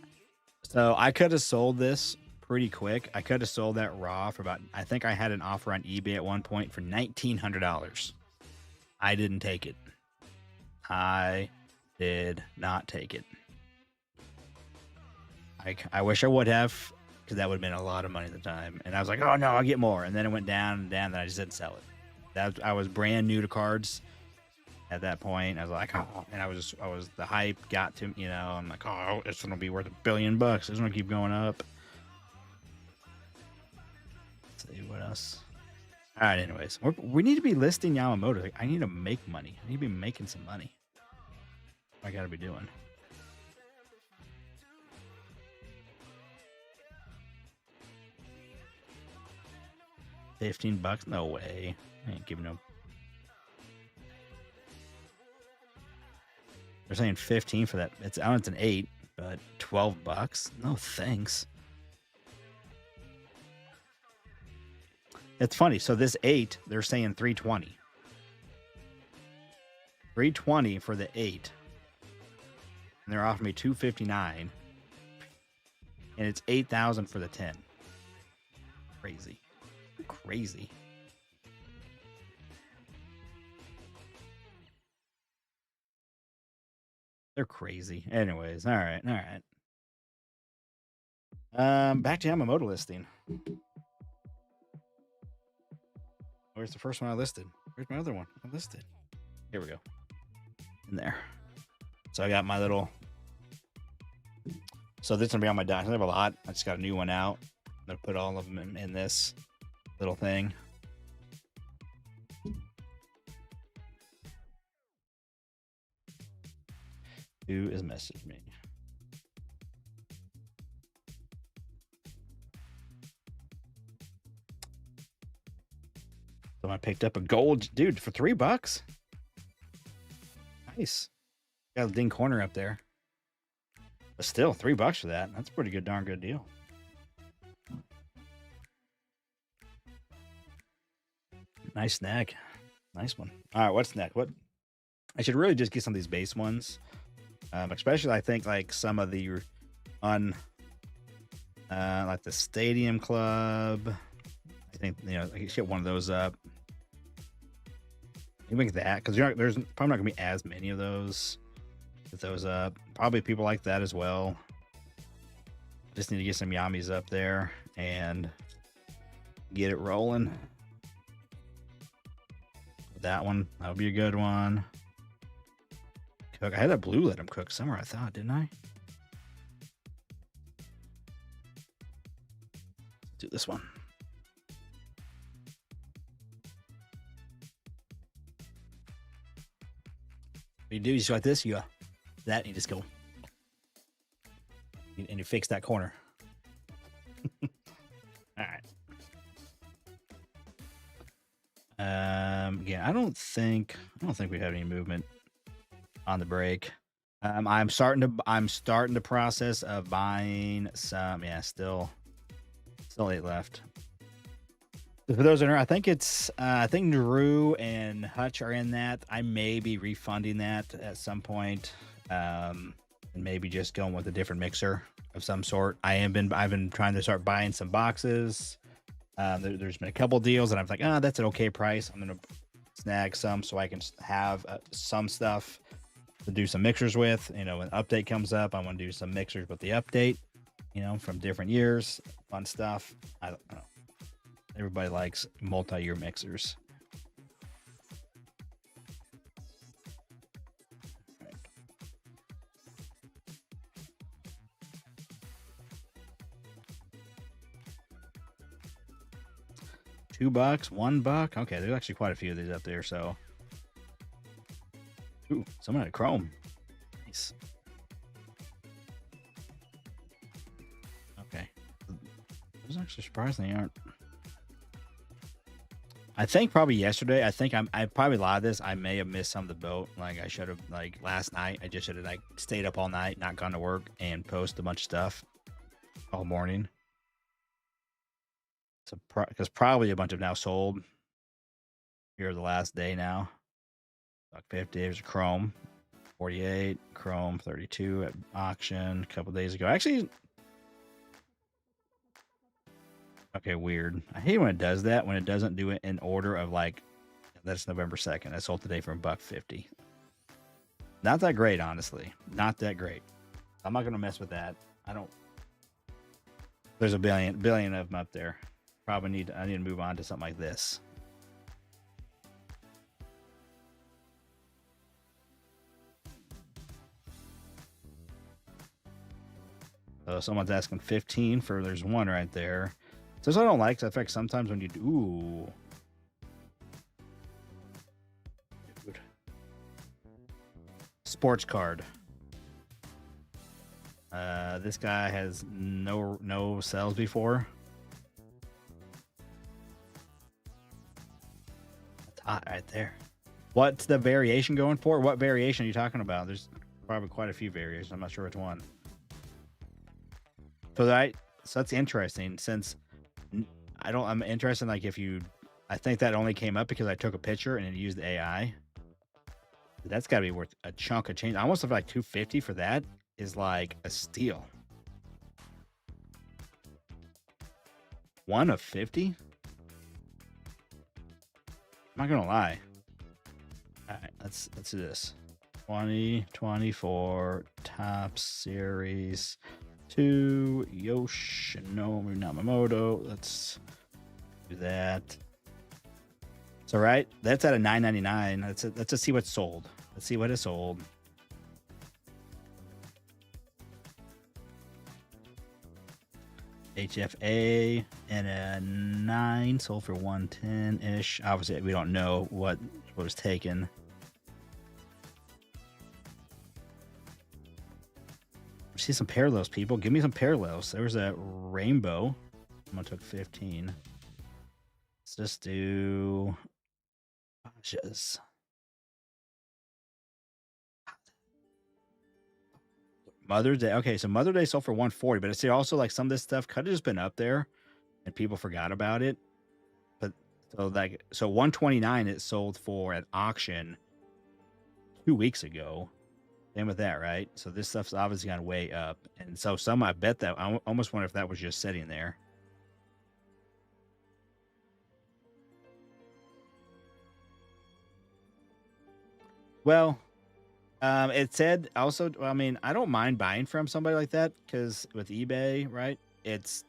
So I could have sold this pretty quick. I could have sold that raw for about, I think I had an offer on eBay at one point for $1,900. I didn't take it. I did not take it. I wish I would have, because that would have been a lot of money at the time. And I was like, oh no, I'll get more. And then it went down and down, and I just didn't sell it. I was brand new to cards at that point. I was like, oh, and the hype got to, I'm like, oh, it's going to be worth $1 billion. It's going to keep going up. Let's see what else. All right, anyways, we need to be listing Yamamoto. Like, I need to make money. I need to be making some money. What I got to be doing. $15? No way. I ain't giving no. They're saying 15 for that. It's an 8, but $12? No thanks. It's funny. So this 8, they're saying 320. 320 for the 8. And they're offering me 259. And it's 8,000 for the 10. Crazy. Crazy. They're crazy. Anyways, all right. Back to Yamamoto listing. Where's the first one I listed? Where's my other one I listed? Here we go. In there. So I got my little. So this is gonna be on my dock. I have a lot. I just got a new one out. I'm gonna put all of them in this little thing. Who is messaging me? So I picked up a gold, dude, for $3. Nice. Got a ding corner up there. But still, $3 for that. That's a pretty good, darn good deal. Nice snag. Nice one. All right, what's next? What? I should really just get some of these base ones. Especially, I think, like some of the like the Stadium Club. I think, I can get one of those up. You make that, because there's probably not gonna be as many of those. Get those up. Probably people like that as well. Just need to get some Yamis up there and get it rolling. That one, that would be a good one. Cook. I had a blue let him cook somewhere, I thought, didn't I? Do this one. You do, you just like this, you that, and you just go, and you fix that corner. All right. Yeah, I don't think we have any movement on the break. I'm starting the process of buying some. Yeah, still 8 left. For those that are, I think Drew and Hutch are in that. I may be refunding that at some point, and maybe just going with a different mixer of some sort. I've been trying to start buying some boxes. There's been a couple deals, and I'm like, that's an okay price. I'm gonna snag some so I can have some stuff to do some mixers with. When an update comes up, I want to do some mixers with the update. From different years, fun stuff. I don't know. Everybody likes multi-year mixers. Right. $2, $1. Okay, there's actually quite a few of these up there. So, ooh, someone had Chrome. Nice. Okay, those actually surprisingly aren't. I think probably yesterday. I probably lied this. I may have missed some of the boat. Like I should have. Like last night, I just should have stayed up all night, not gone to work, and post a bunch of stuff all morning. So because probably a bunch of now sold. Here the last day now. $150. There's a Chrome 48, Chrome 32 at auction a couple days ago. Actually. Okay, weird. I hate when it does that, when it doesn't do it in order of that's November 2nd. I sold today for $150. Not that great, honestly. Not that great. I'm not gonna mess with that. There's a billion of them up there. I need to move on to something like this. So someone's asking 15 for, there's one right there. So this I don't like. So in fact, sometimes when you do, ooh. Dude. Sports card. This guy has no sales before. That's hot right there. What's the variation going for? What variation are you talking about? There's probably quite a few variations. I'm not sure which one. So that's interesting, since I'm interested in I think that only came up because I took a picture and it used AI. That's got to be worth a chunk of change. I almost have like $250 for that is like a steal. 1 of 50? I'm not gonna lie. All right, let's do this. 2024 top series 2 Yoshinobu Yamamoto. Let's do that. So right, that's at a $9.99. Let's just see what's sold. Let's see what is sold. HFA and a 9 sold for 110-ish. Obviously, we don't know what was taken. See some parallels, people. Give me some parallels. There was a rainbow. Someone took 15. Let's just do Pasha's. Mother's Day. Okay, so Mother's Day sold for 140, but I see also like some of this stuff could have just been up there and people forgot about it. But so 129 it sold for at auction 2 weeks ago. Same with that, right? So this stuff's obviously gone way up. And so I bet that I almost wonder if that was just sitting there. Well, it said also, I mean, I don't mind buying from somebody like that because with eBay, right? It's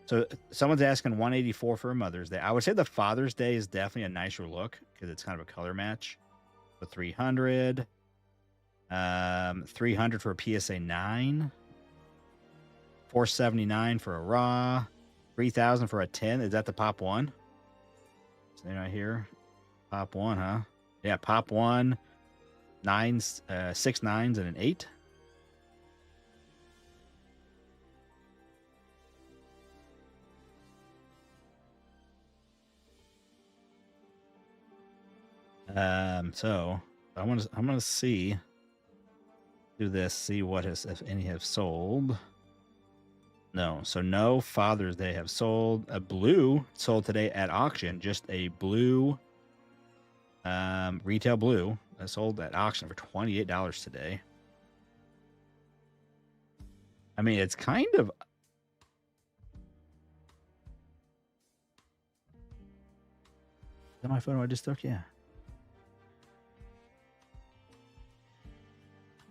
so someone's asking 184 for a Mother's Day. I would say the Father's Day is definitely a nicer look because it's kind of a color match. So 300, 300 for a PSA 9, 479 for a raw, 3,000 for a 10. Is that the pop one? Stay right here. Pop one, huh? Yeah, pop one. Nines, 6 9s and an 8. So I'm gonna see. Do this. See what has, if any have sold. No, so no Father's Day have sold. A blue sold today at auction. Just a blue, retail blue that sold at auction for $28 today. I mean, it's kind of. Is that my photo I just took? Yeah.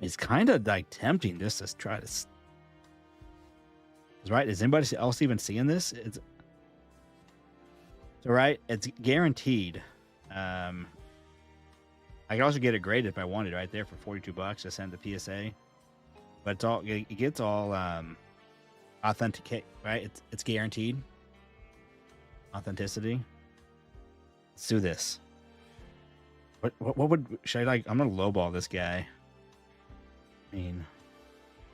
It's kind of like tempting just to try to. Right? Is anybody else even seeing this? It's so right. It's guaranteed. I could also get it graded if I wanted right there for $42 to send the PSA. But it's all it gets all authenticate, right? It's guaranteed authenticity. Let's do this. What would should I like? I'm gonna lowball this guy. I mean,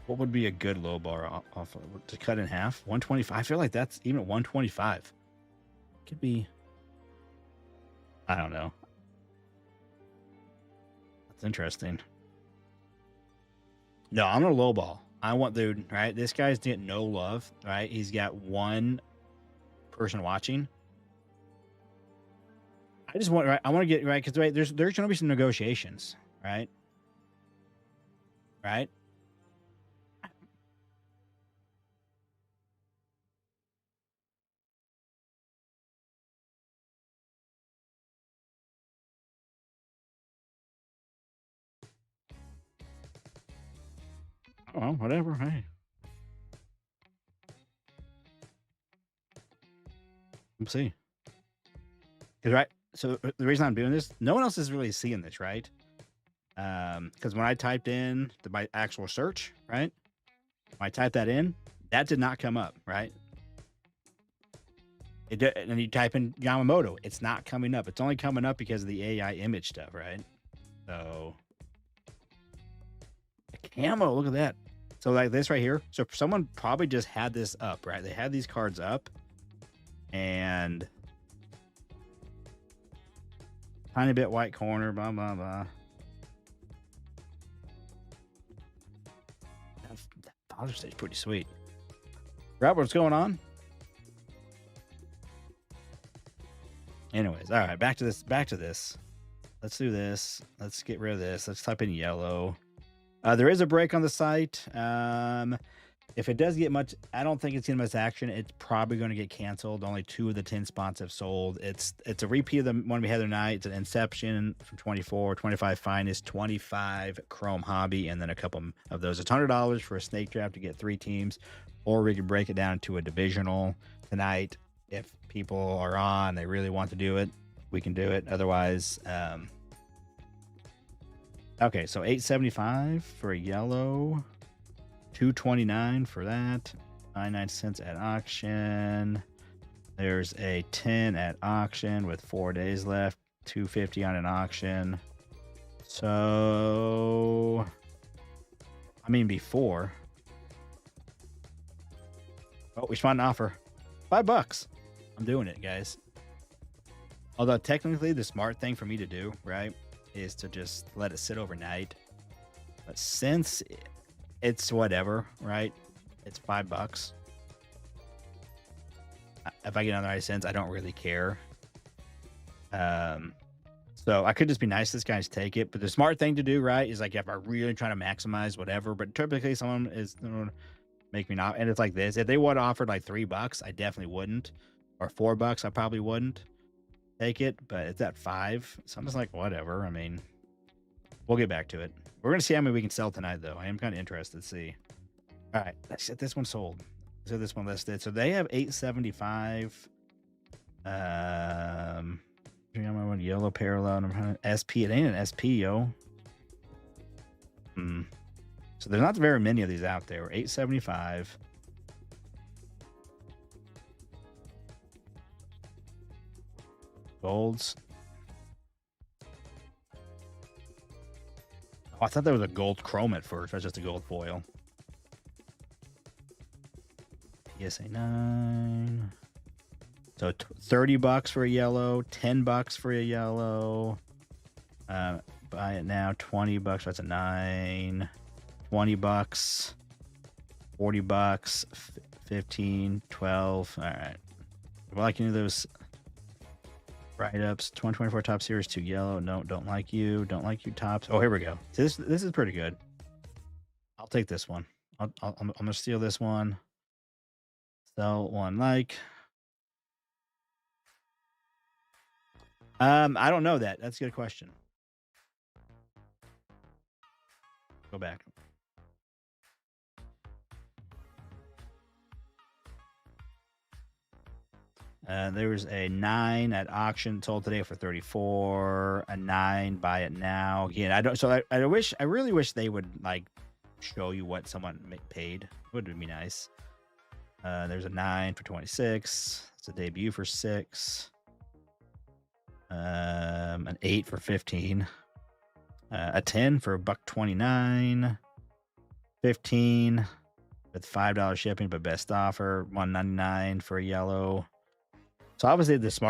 what would be a good lowball off of, to cut in half? 125. I feel like that's even 125. Could be. I don't know. That's interesting. No, I'm gonna lowball. I want dude, right? This guy's getting no love, right? He's got one person watching. I just want, right? I want to get right because right there's gonna be some negotiations, right? Right? Oh, whatever. Hey, we'll see. Because right, so the reason I'm doing this, no one else is really seeing this, right? Because when I typed in my actual search, right? When I typed that in, that did not come up, right? It did, and you type in Yamamoto, it's not coming up. It's only coming up because of the AI image stuff, right? So camo, look at that. So like this right here. So someone probably just had this up, right? They had these cards up, and tiny bit white corner, blah blah blah. That Father's Day is pretty sweet. Rob, what's going on? Anyways, all right, back to this. Let's do this. Let's get rid of this. Let's type in yellow. There is a break on the site. If it does get much, I don't think it's getting much action. It's probably going to get canceled. Only 2 of the 10 spots have sold. It's a repeat of the one we had the other night. It's an Inception from 24, 25 Finest, 25 Chrome Hobby, and then a couple of those. It's $100 for a snake draft to get 3 teams, or we can break it down to a divisional tonight. If people are on, they really want to do it, we can do it. Otherwise, okay, so $8.75 for a yellow, $2.29 for that, 99 cents at auction. There's a 10 at auction with 4 days left, $2.50 on an auction. So, I mean, before. Oh, we found an offer, $5. I'm doing it, guys. Although technically the smart thing for me to do, right, is to just let it sit overnight. But since it's whatever, right? It's $5. If I get another 90 cents, I don't really care. So I could just be nice to this guys take it. But the smart thing to do, right, is like if I really try to maximize whatever. But typically someone is make me not. And it's like this. If they would have offered like $3, I definitely wouldn't. Or $4, I probably wouldn't take it. But it's at 5. So I'm just like, whatever. I mean, we'll get back to it. We're going to see how many we can sell tonight, though. I am kind of interested to see. All right. Let's get this one sold. So this one listed. So they have $8.75. Yellow parallel. SP. It ain't an SP, yo. So there's not very many of these out there. $8.75. Golds. Oh, I thought that was a gold chrome at first. That's just a gold foil. PSA 9. So $30 for a yellow, $10 for a yellow. Buy it now, $20. That's a 9. $20, $40, 15, 12. All right. If I like any of those write-ups, 2024 top series 2 yellow. No, don't like you. Don't like you tops. Oh, here we go. See, this is pretty good. I'll take this one. I'm gonna steal this one. Sell one like. I don't know that. That's a good question. Go back. There was a 9 at auction sold today for 34. A 9, buy it now. Again, I don't. So I really wish they would like show you what someone paid. Would be nice. There's a 9 for 26. It's a debut for 6. An 8 for 15. A 10 for $1.29. 15 with $5 shipping, but best offer $1.99 for a yellow. So obviously if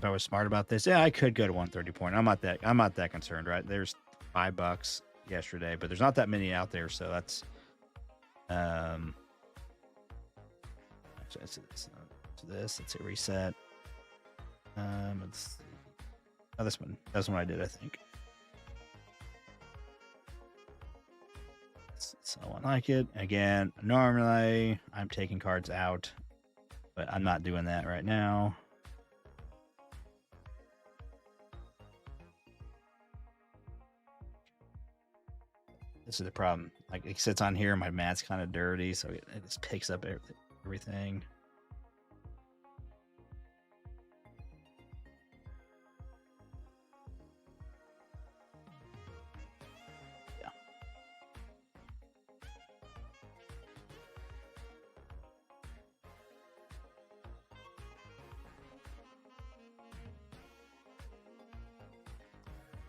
I was smart about this, yeah, I could go to 130 point. I'm not that concerned, right? There's $5 yesterday, but there's not that many out there, so that's let's hit reset. Let's see. Oh, this one. That's one I did, I think. So I like it. Again, normally I'm taking cards out, but I'm not doing that right now. This is the problem. Like it sits on here, my mat's kind of dirty, so it just picks up everything.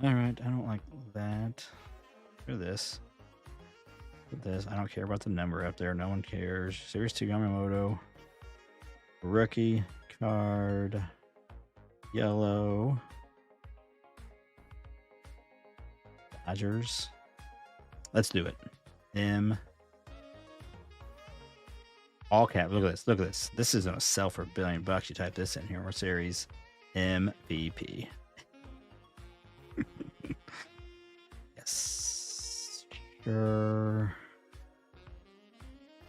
All right, I don't like that. Do this. Put this. I don't care about the number up there. No one cares. Series 2 Yamamoto. Rookie card. Yellow. Dodgers. Let's do it. All cap. Look at this. Look at this. This is gonna sell for $1 billion. You type this in here. More series. MVP. Yes. Sure.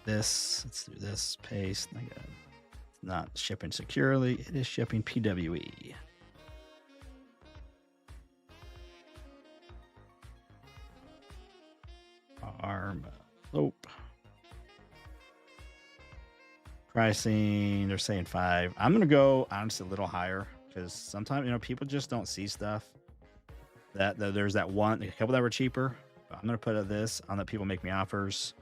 Let's do this. Paste. It's not shipping securely. It is shipping PWE. Arm. Nope. Pricing. They're saying 5. I'm gonna go honestly a little higher because sometimes people just don't see stuff. There's that one, a couple that were cheaper. I'm gonna put this. I'll let people make me offers.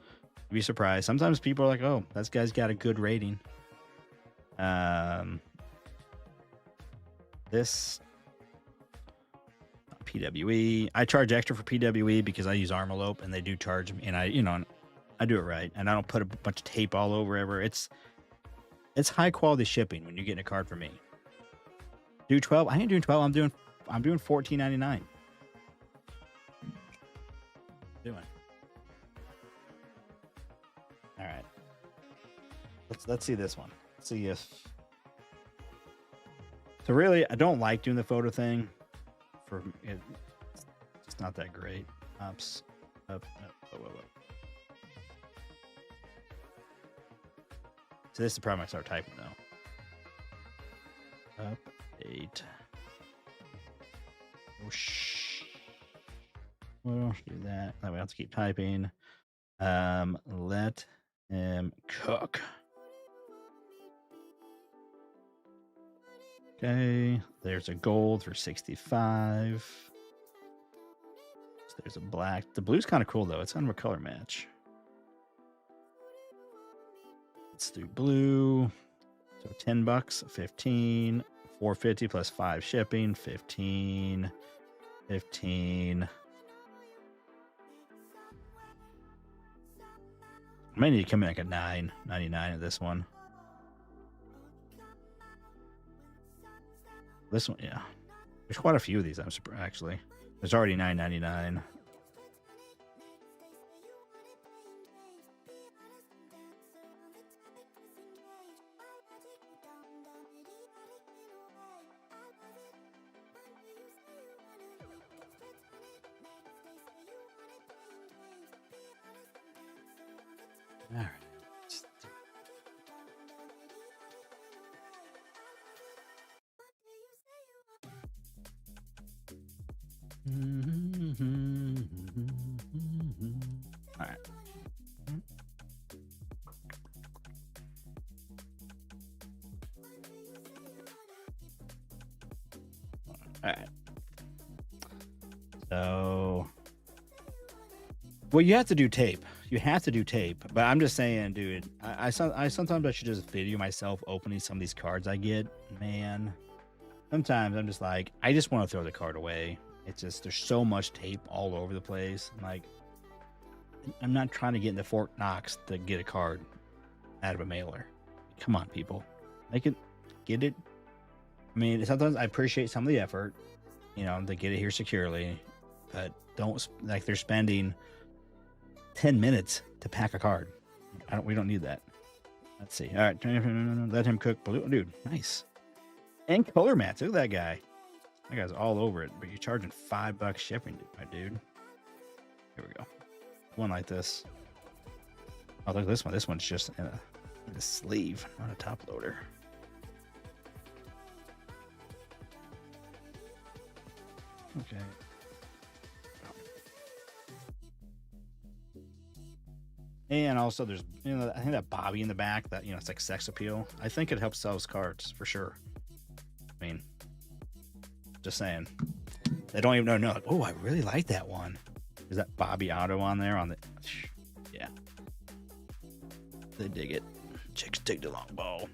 You'd be surprised. Sometimes people are like, "Oh, this guy's got a good rating." This PWE. I charge extra for PWE because I use Armalope and they do charge me, and I do it right, and I don't put a bunch of tape all over ever. It's high quality shipping when you get a card from me. Do 12? I ain't doing 12. I'm doing $14.99. Doing. All right. Let's see this one. Let's see if. So really, I don't like doing the photo thing. It's not that great. Ups, up. So this is the problem. I start typing though. Update. Oh Well, do that. That way I have to keep typing. Let him cook. Okay, there's a gold for 65. So there's a black. The blue's kind of cool though. It's kind of a color match. Let's do blue. So $10, 15, 450 plus 5 shipping, 15, 15. I may need to come in like a 9.99 at this one. This one, yeah. There's quite a few of these. I'm surprised, actually. There's already 9.99. All right. All right. All right. So, well, you have to do tape. You have to do tape. But I'm just saying, dude, I sometimes I should just video myself opening some of these cards I get. Man, sometimes I'm just like, I just want to throw the card away. It's just, there's so much tape all over the place. I'm like, I'm not trying to get into Fort Knox to get a card out of a mailer. Come on, people. Make it, get it. I mean, sometimes I appreciate some of the effort, you know, to get it here securely, but don't, like, they're spending 10 minutes to pack a card. We don't need that. Let's see. All right. Let him cook blue. Dude, nice. And color mats. Look at that guy. That guy's all over it, but you're charging $5 shipping, my dude. Here we go. One like this. Oh, look at this one. This one's just in a sleeve, not a top loader. Okay. And also there's, you know, I think that Bobby in the back, that, you know, it's like sex appeal. I think it helps sell his cards for sure. I mean, just saying. They don't even know. Like, oh, I really like that one. Is that Bobby Otto on there? On the, yeah. They dig it. Chicks dig the long ball.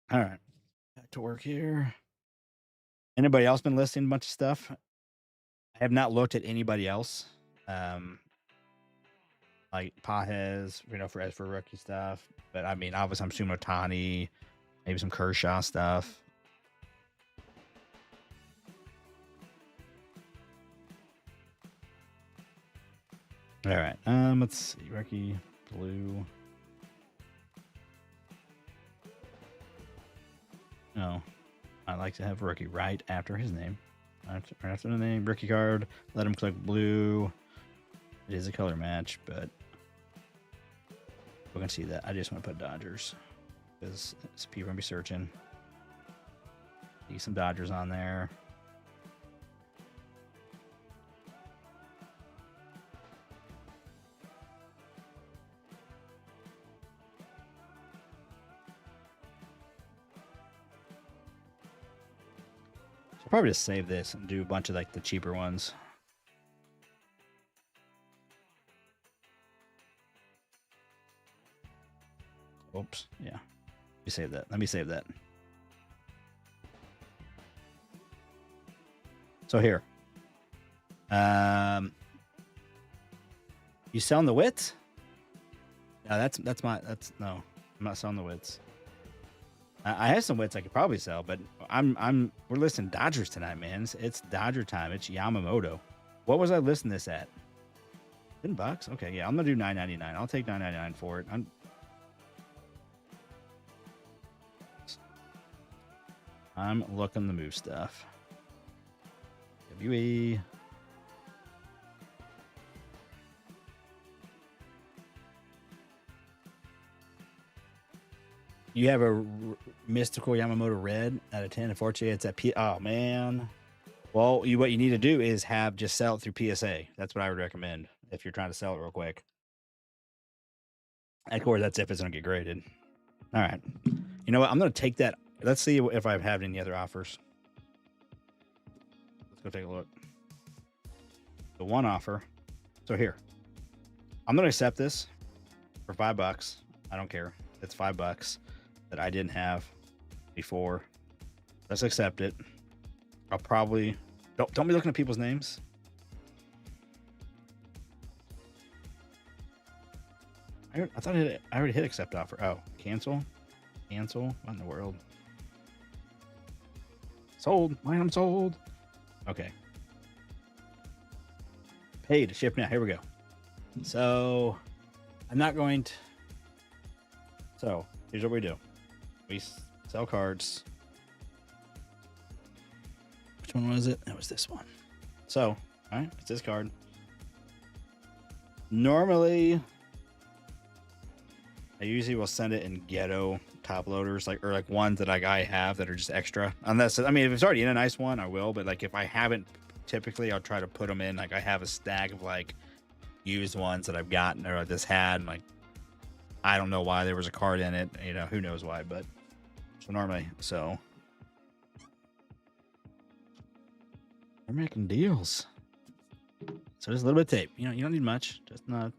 All right. Back to work here. Anybody else been listing a bunch of stuff? I have not looked at anybody else. Like Pajes, you know, for rookie stuff. But I mean, obviously I'm assuming Ohtani, maybe some Kershaw stuff. All right. Let's see. Rookie blue. No. I like to have rookie right after his name. After the name, rookie card. Let him click blue. It is a color match, but we're gonna see that. I just want to put Dodgers because people are gonna be searching. See some Dodgers on there. So probably just save this and do a bunch of like the cheaper ones. Oops. Yeah. Let me save that. Let me save that. So here. You selling the wits? No, no, I'm not selling the wits. I have some wits I could probably sell, but we're listing Dodgers tonight, man. It's Dodger time. It's Yamamoto. What was I listing this at? $10? Okay, yeah, I'm gonna do $9.99. I'll take $9.99 for it. I'm looking to move stuff. WE. You have a mystical Yamamoto red out of 10. Unfortunately, it's at oh man. Well, what you need to do is just sell it through PSA. That's what I would recommend if you're trying to sell it real quick. Of course, that's if it's gonna get graded. All right. You know what? I'm gonna take that. Let's see if I have any other offers. Let's go take a look. The one offer. So here, I'm gonna accept this. for $5. I don't care. It's $5 that I didn't have before. Let's accept it. I'll probably don't be looking at people's names. I thought I already hit accept offer. Oh, cancel. What in the world? Sold. Item sold. Okay. Paid. Ship now. Here we go. So I'm not going to. So here's what we do. We sell cards. Which one was it? That was this one. So, all right, it's this card. Normally, I usually will send it in ghetto top loaders, like ones that I have that are just extra. Unless, I mean, if it's already in a nice one, I will. But like if I haven't, typically I'll try to put them in. Like I have a stack of like used ones that I've gotten or just had. And like I don't know why there was a card in it. You know, who knows why? But so normally, so we're making deals. So there's a little bit of tape. You know, you don't need much. Just not.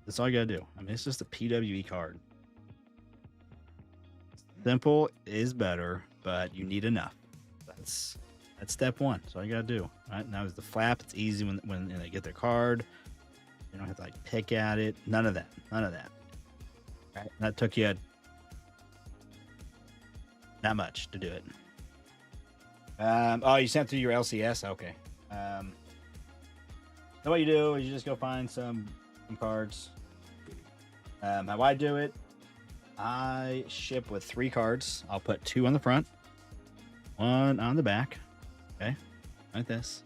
That's all you gotta do. I mean, it's just a PWE card. Simple is better, but you need enough. That's step one. That's all you gotta do. Right now is the flap. It's easy when they get their card. You don't have to like pick at it. None of that. Right? That took you not much to do it. Oh, you sent through your LCS. Okay. So what you do is you just go find some cards. How I do it, I ship with 3 cards. I'll put 2 on the front, 1 on the back. Okay, like this.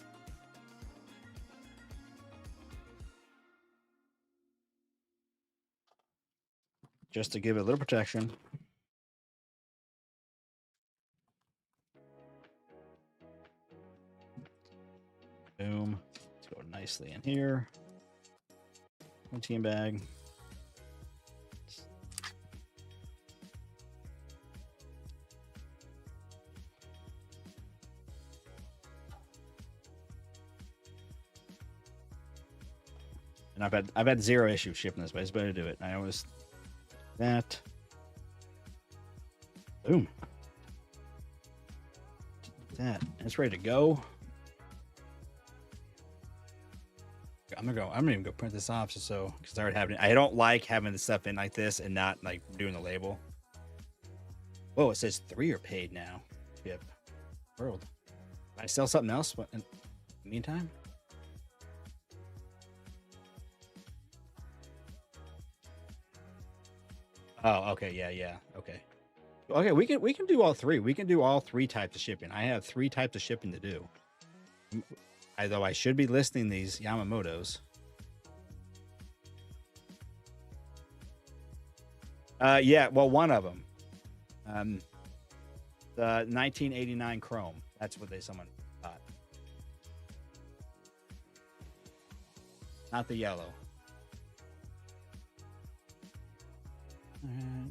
Just to give it a little protection. Boom. Let's go nicely in here. One team bag. And I've had 0 issue shipping this, but it's better to do it. I always that. Boom. That. It's ready to go. I'm gonna even go print this off just so because I already have it. I don't like having the stuff in like this and not like doing the label. Whoa, it says 3 are paid now. Yep. World. Can I sell something else in the meantime? Oh, okay, yeah, okay. Okay, we can do all 3. We can do all 3 types of shipping. I have 3 types of shipping to do. Although I should be listing these Yamamotos. Yeah, well, one of them. The 1989 Chrome. That's what someone bought. Not the yellow. All right.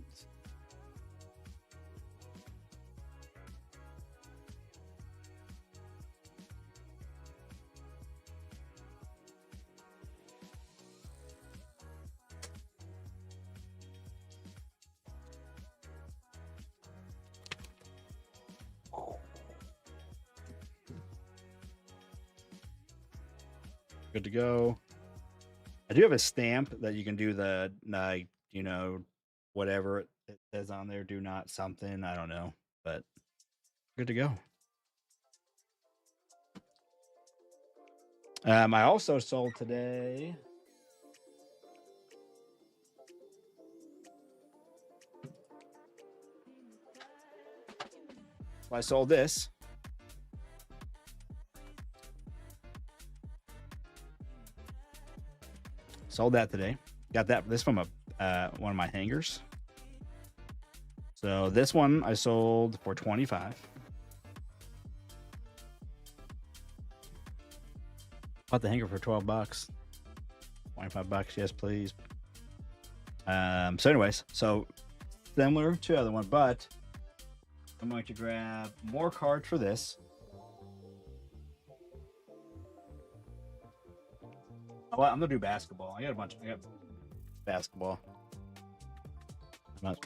Good to go. I do have a stamp that you can do the, you know, whatever it says on there. Do not something. I don't know, but good to go. I also sold today. I sold this. Sold that today. Got this from one of my hangers. So this one I sold for 25. Bought the hanger for $12. 25 bucks, yes, please. So anyways, so similar to the other one, but I'm going to grab more cards for this. Well, I'm gonna do basketball. I got basketball. I'm not.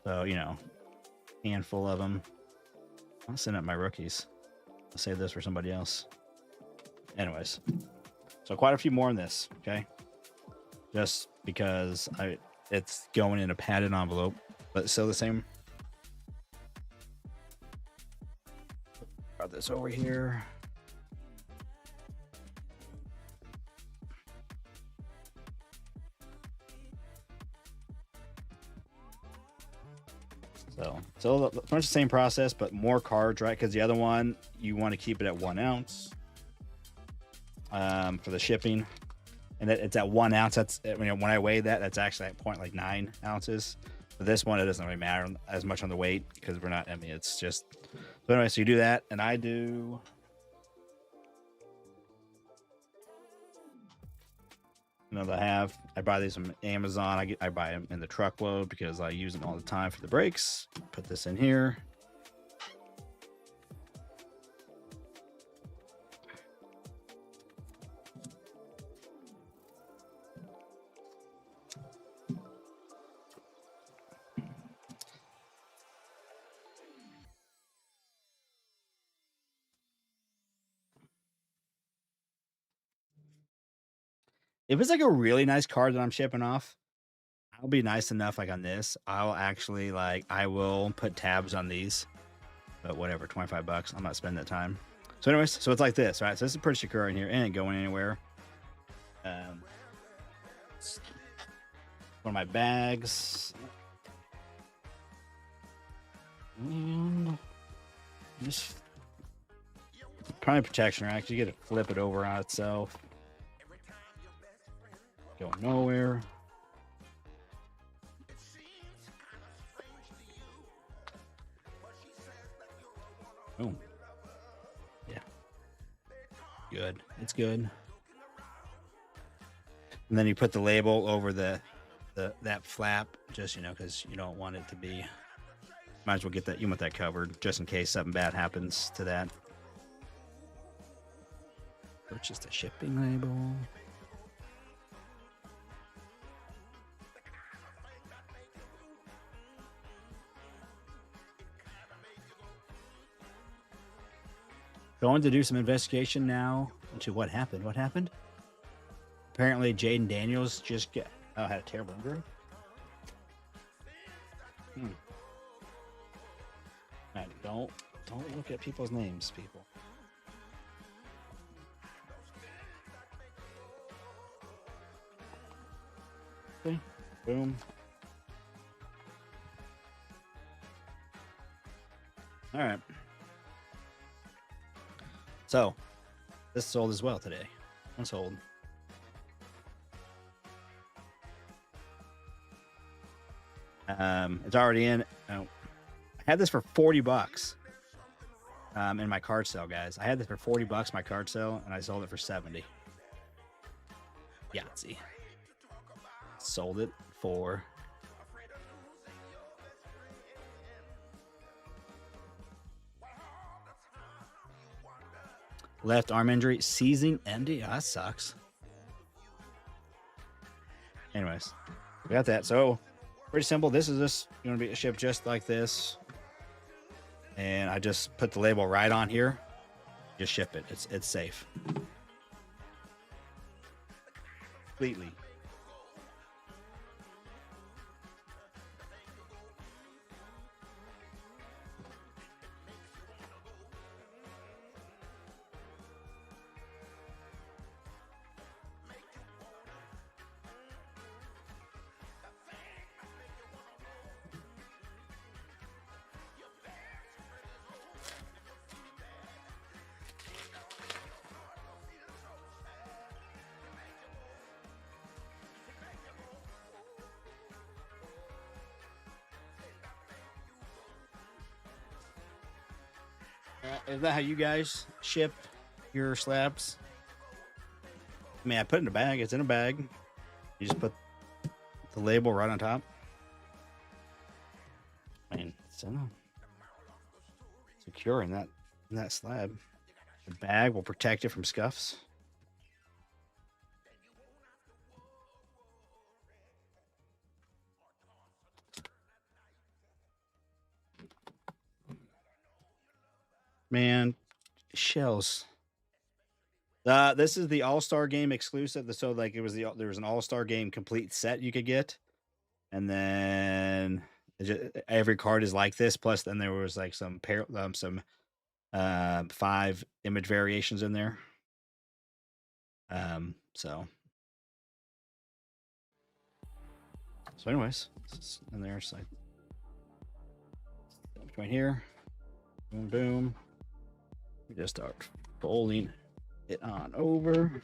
So, you know, handful of them. I'll send up my rookies. I'll save this for somebody else. Anyways, so quite a few more in this, okay? Just because it's going in a padded envelope, but it's still the same. Got this over here. So pretty much the same process, but more cards, right? Because the other one, you want to keep it at 1 ounce for the shipping. And it's at 1 ounce. That's, when I weigh that, that's actually at 0.9 ounces. But this one, it doesn't really matter as much on the weight because we're not, it's just. So anyway, so you do that, and I do. I buy these from Amazon. I buy them in the truckload because I use them all the time for the brakes. Put this in here. If it's like a really nice card that I'm shipping off, I'll be nice enough, like on this, I'll actually I will put tabs on these, but whatever, $25. I'm not spending that time. So anyways, so it's like this, right? So this is pretty secure in here. It ain't going anywhere. One of my bags. And just primary protection rack. You get to flip it over on itself. Going nowhere. Boom. Yeah. Good. It's good. And then you put the label over that flap, just because you don't want it to be. Might as well get that. You want that covered just in case something bad happens to that. Purchase the shipping label. Going to do some investigation now into what happened. What happened? Apparently, Jaden Daniels just had a terrible injury. Man, don't look at people's names, people. Okay. Boom. All right. So, this sold as well today. One sold. It's already in. Oh, I had this for $40 in my card sale, guys. I had this for $40 my card sale, and I sold it for 70. Yahtzee. Sold it for left arm injury, seizing MD. Oh, that sucks. Anyways, we got that. So pretty simple. This is just going to be shipped just like this, and I just put the label right on here. Just ship it. It's safe. Completely. Is that how you guys ship your slabs? I mean, I put it in a bag. It's in a bag. You just put the label right on top. I mean, it's secure in that slab. The bag will protect it from scuffs. Man, shells. This is the All-Star Game exclusive. So like there was an All-Star Game complete set you could get, and then every card is like this. Plus, then there was like some 5 image variations in there. So anyways, in there, it's like between here, boom, boom. We just start folding it on over.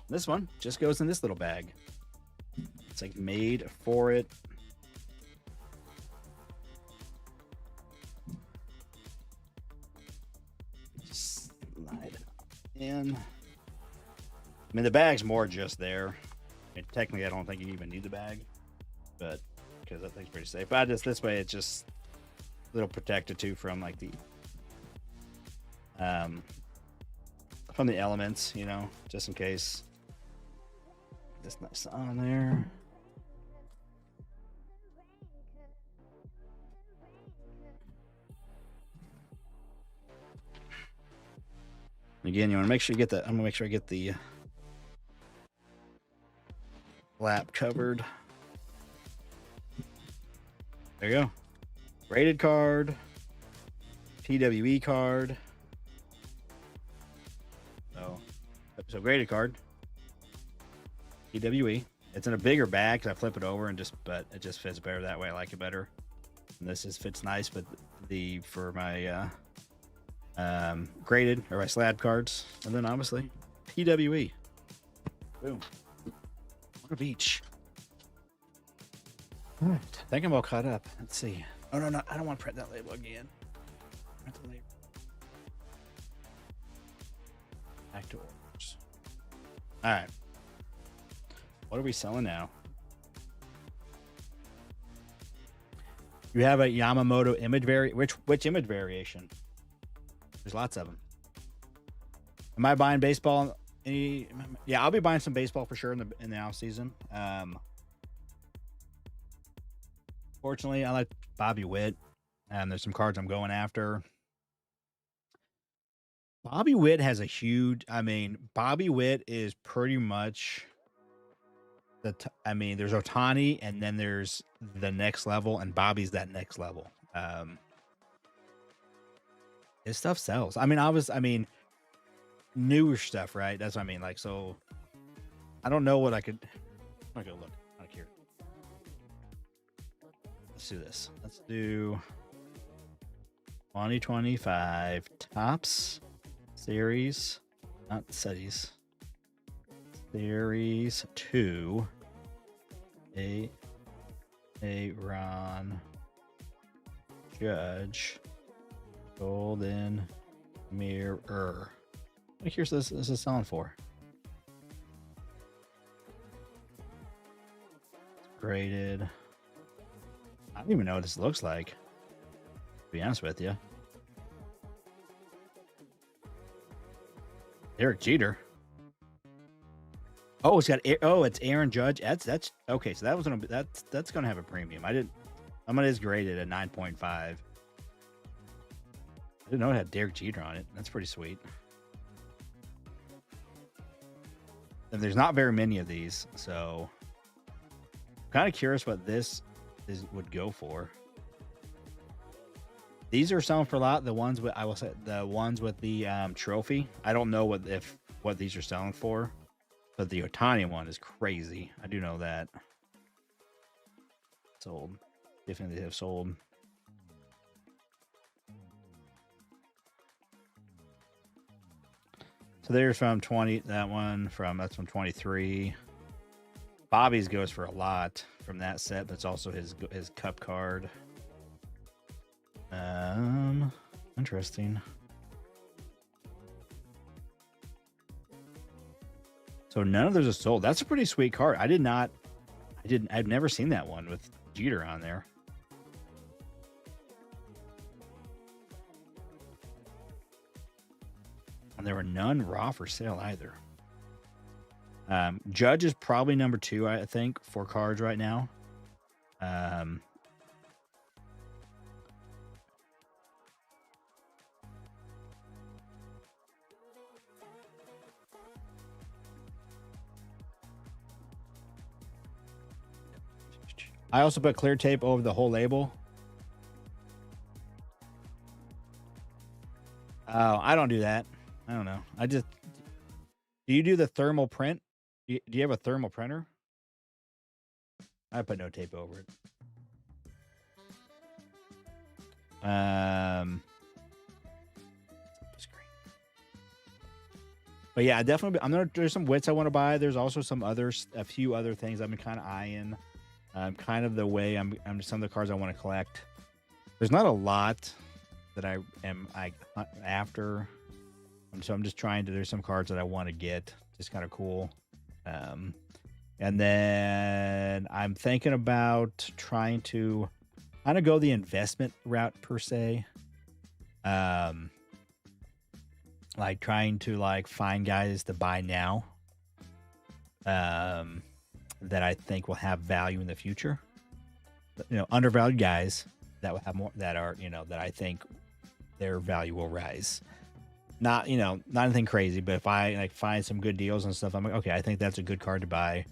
This one just goes in this little bag. It's like made for it. Just slide it in. I mean, the bag's more just there. I mean, technically, I don't think you even need the bag, but because that thing's pretty safe. But this way, it's just a little protected too from like the from the elements, you know, just in case. This nice on there. Again, you want to make sure you get that. I'm gonna make sure I get the lap covered. There you go. Graded card. PWE card. So graded card. PWE. It's in a bigger bag because I flip it over and but it just fits better that way. I like it better. And this fits nice, but for my graded or my slab cards, and then obviously PWE. Boom. One of each. All right. I think I'm all caught up. Let's see. Oh no, I don't want to print that label again. Print the label. Back to orders. All right. What are we selling now? You have a Yamamoto image which image variation? There's lots of them. Am I buying baseball? Yeah, I'll be buying some baseball for sure in the off season. Fortunately, I like Bobby Witt, and there's some cards I'm going after. Bobby Witt has a huge. I mean, Bobby Witt is pretty much there's Otani, and then there's the next level, and Bobby's that next level. His stuff sells. I mean, newer stuff, right? That's what I mean. Like, so I don't know what I could. I'm gonna go look. Like here. Let's do this. Let's do 2025 Topps Series, not cities. Series 2. A Ron Judge Golden Mirror. Like, here's this is selling for. It's graded. I don't even know what this looks like, to be honest with you. Derek Jeter. Oh, it's Aaron Judge. That's okay. So that's gonna have a premium. It is graded at 9.5. I didn't know it had Derek Jeter on it. That's pretty sweet. And there's not very many of these, so I'm kind of curious what this would go for. These are selling for a lot. The ones with the trophy. I don't know what these are selling for. But the Otani one is crazy. I do know that. Sold. Definitely have sold. So there's from 20. That's from 23. Bobby's goes for a lot from that set. That's also his cup card. Interesting. So none of those are sold. That's a pretty sweet card. I've never seen that one with Jeter on there. And there were none raw for sale either. Judge is probably number 2, I think, for cards right now. I also put clear tape over the whole label. Oh, I don't do that. I don't know. Do you do the thermal print? Do you have a thermal printer? I put no tape over it. But yeah, definitely. There's some wits I want to buy. There's also a few other things I've been kind of eyeing. Kind of the way I'm some of the cards I want to collect. There's not a lot that I am after. So I'm just trying to. There's some cards that I want to get. Just kind of cool. And then I'm thinking about trying to kind of go the investment route per se. Like trying to find guys to buy now. That I think will have value in the future. Undervalued guys that will have more, that are, that I think their value will rise. Not anything crazy, but if I find some good deals and stuff, I'm like, okay, I think that's a good card to buy.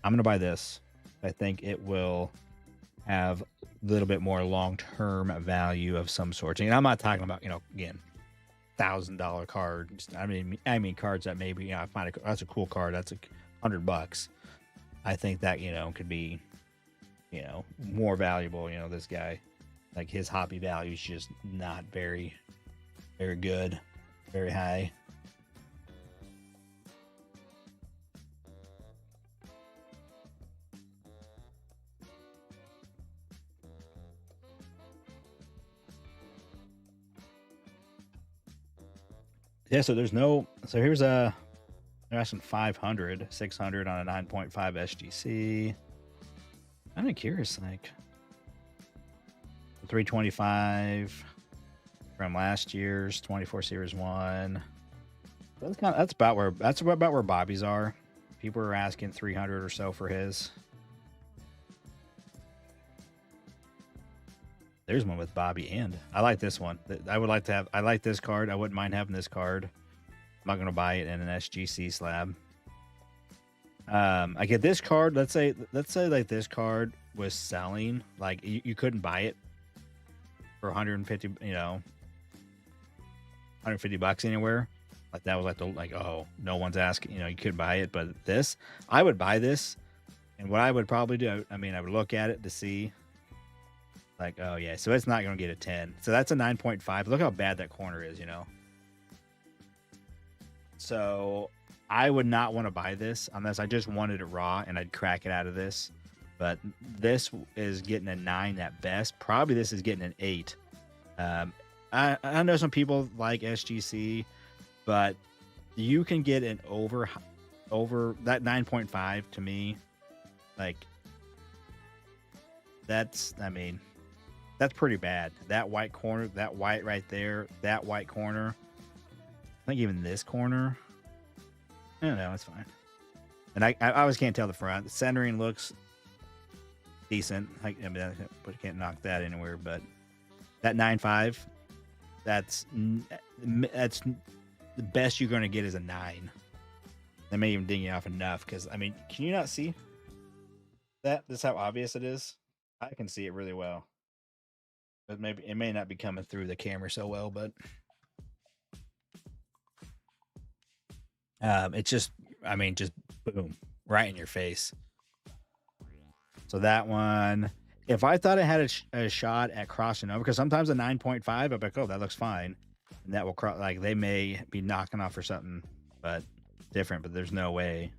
I'm going to buy this. I think it will have a little bit more long-term value of some sort. And I'm not talking about, again, $1,000 cards. I mean cards that maybe, I find that's a cool card. That's $100. I think that, could be, more valuable. This guy, his hobby value is just not very, very good, very high. Yeah, so here's they're asking 500, 600 on a 9.5 SGC. I'm curious, 325 from last year's 24 Series 1. That's about where Bobby's are. People are asking 300 or so for his. There's one with Bobby and I like this one. I like this card. I wouldn't mind having this card. I'm not going to buy it in an SGC slab. I get this card. Let's say this card was selling. You couldn't buy it for 150, $150 anywhere. That was oh, no one's asking, you couldn't buy it. But this, I would buy this. And what I would probably do, I would look at it to see. Oh yeah, so it's not going to get a 10. So that's a 9.5. Look how bad that corner is, So I would not want to buy this unless I just wanted it raw and I'd crack it out of this. But this is getting a 9 at best. Probably this is getting an 8. I know some people like SGC, but you can get an over that 9.5 to me. That's pretty bad. That white corner, that white right there, that white corner. I think even this corner. I don't know. It's fine. And I always can't tell the front. The centering looks decent. I can't knock that anywhere. But that 9.5, that's the best you're going to get is a 9. That may even ding you off enough because, can you not see that? That's how obvious it is. I can see it really well. But maybe it may not be coming through the camera so well, but it's just boom, right in your face. So that one, if I thought it had a shot at crossing over, because sometimes a 9.5, I'm like, oh, that looks fine. And that will cross, they may be knocking off or something, but different, but there's no way.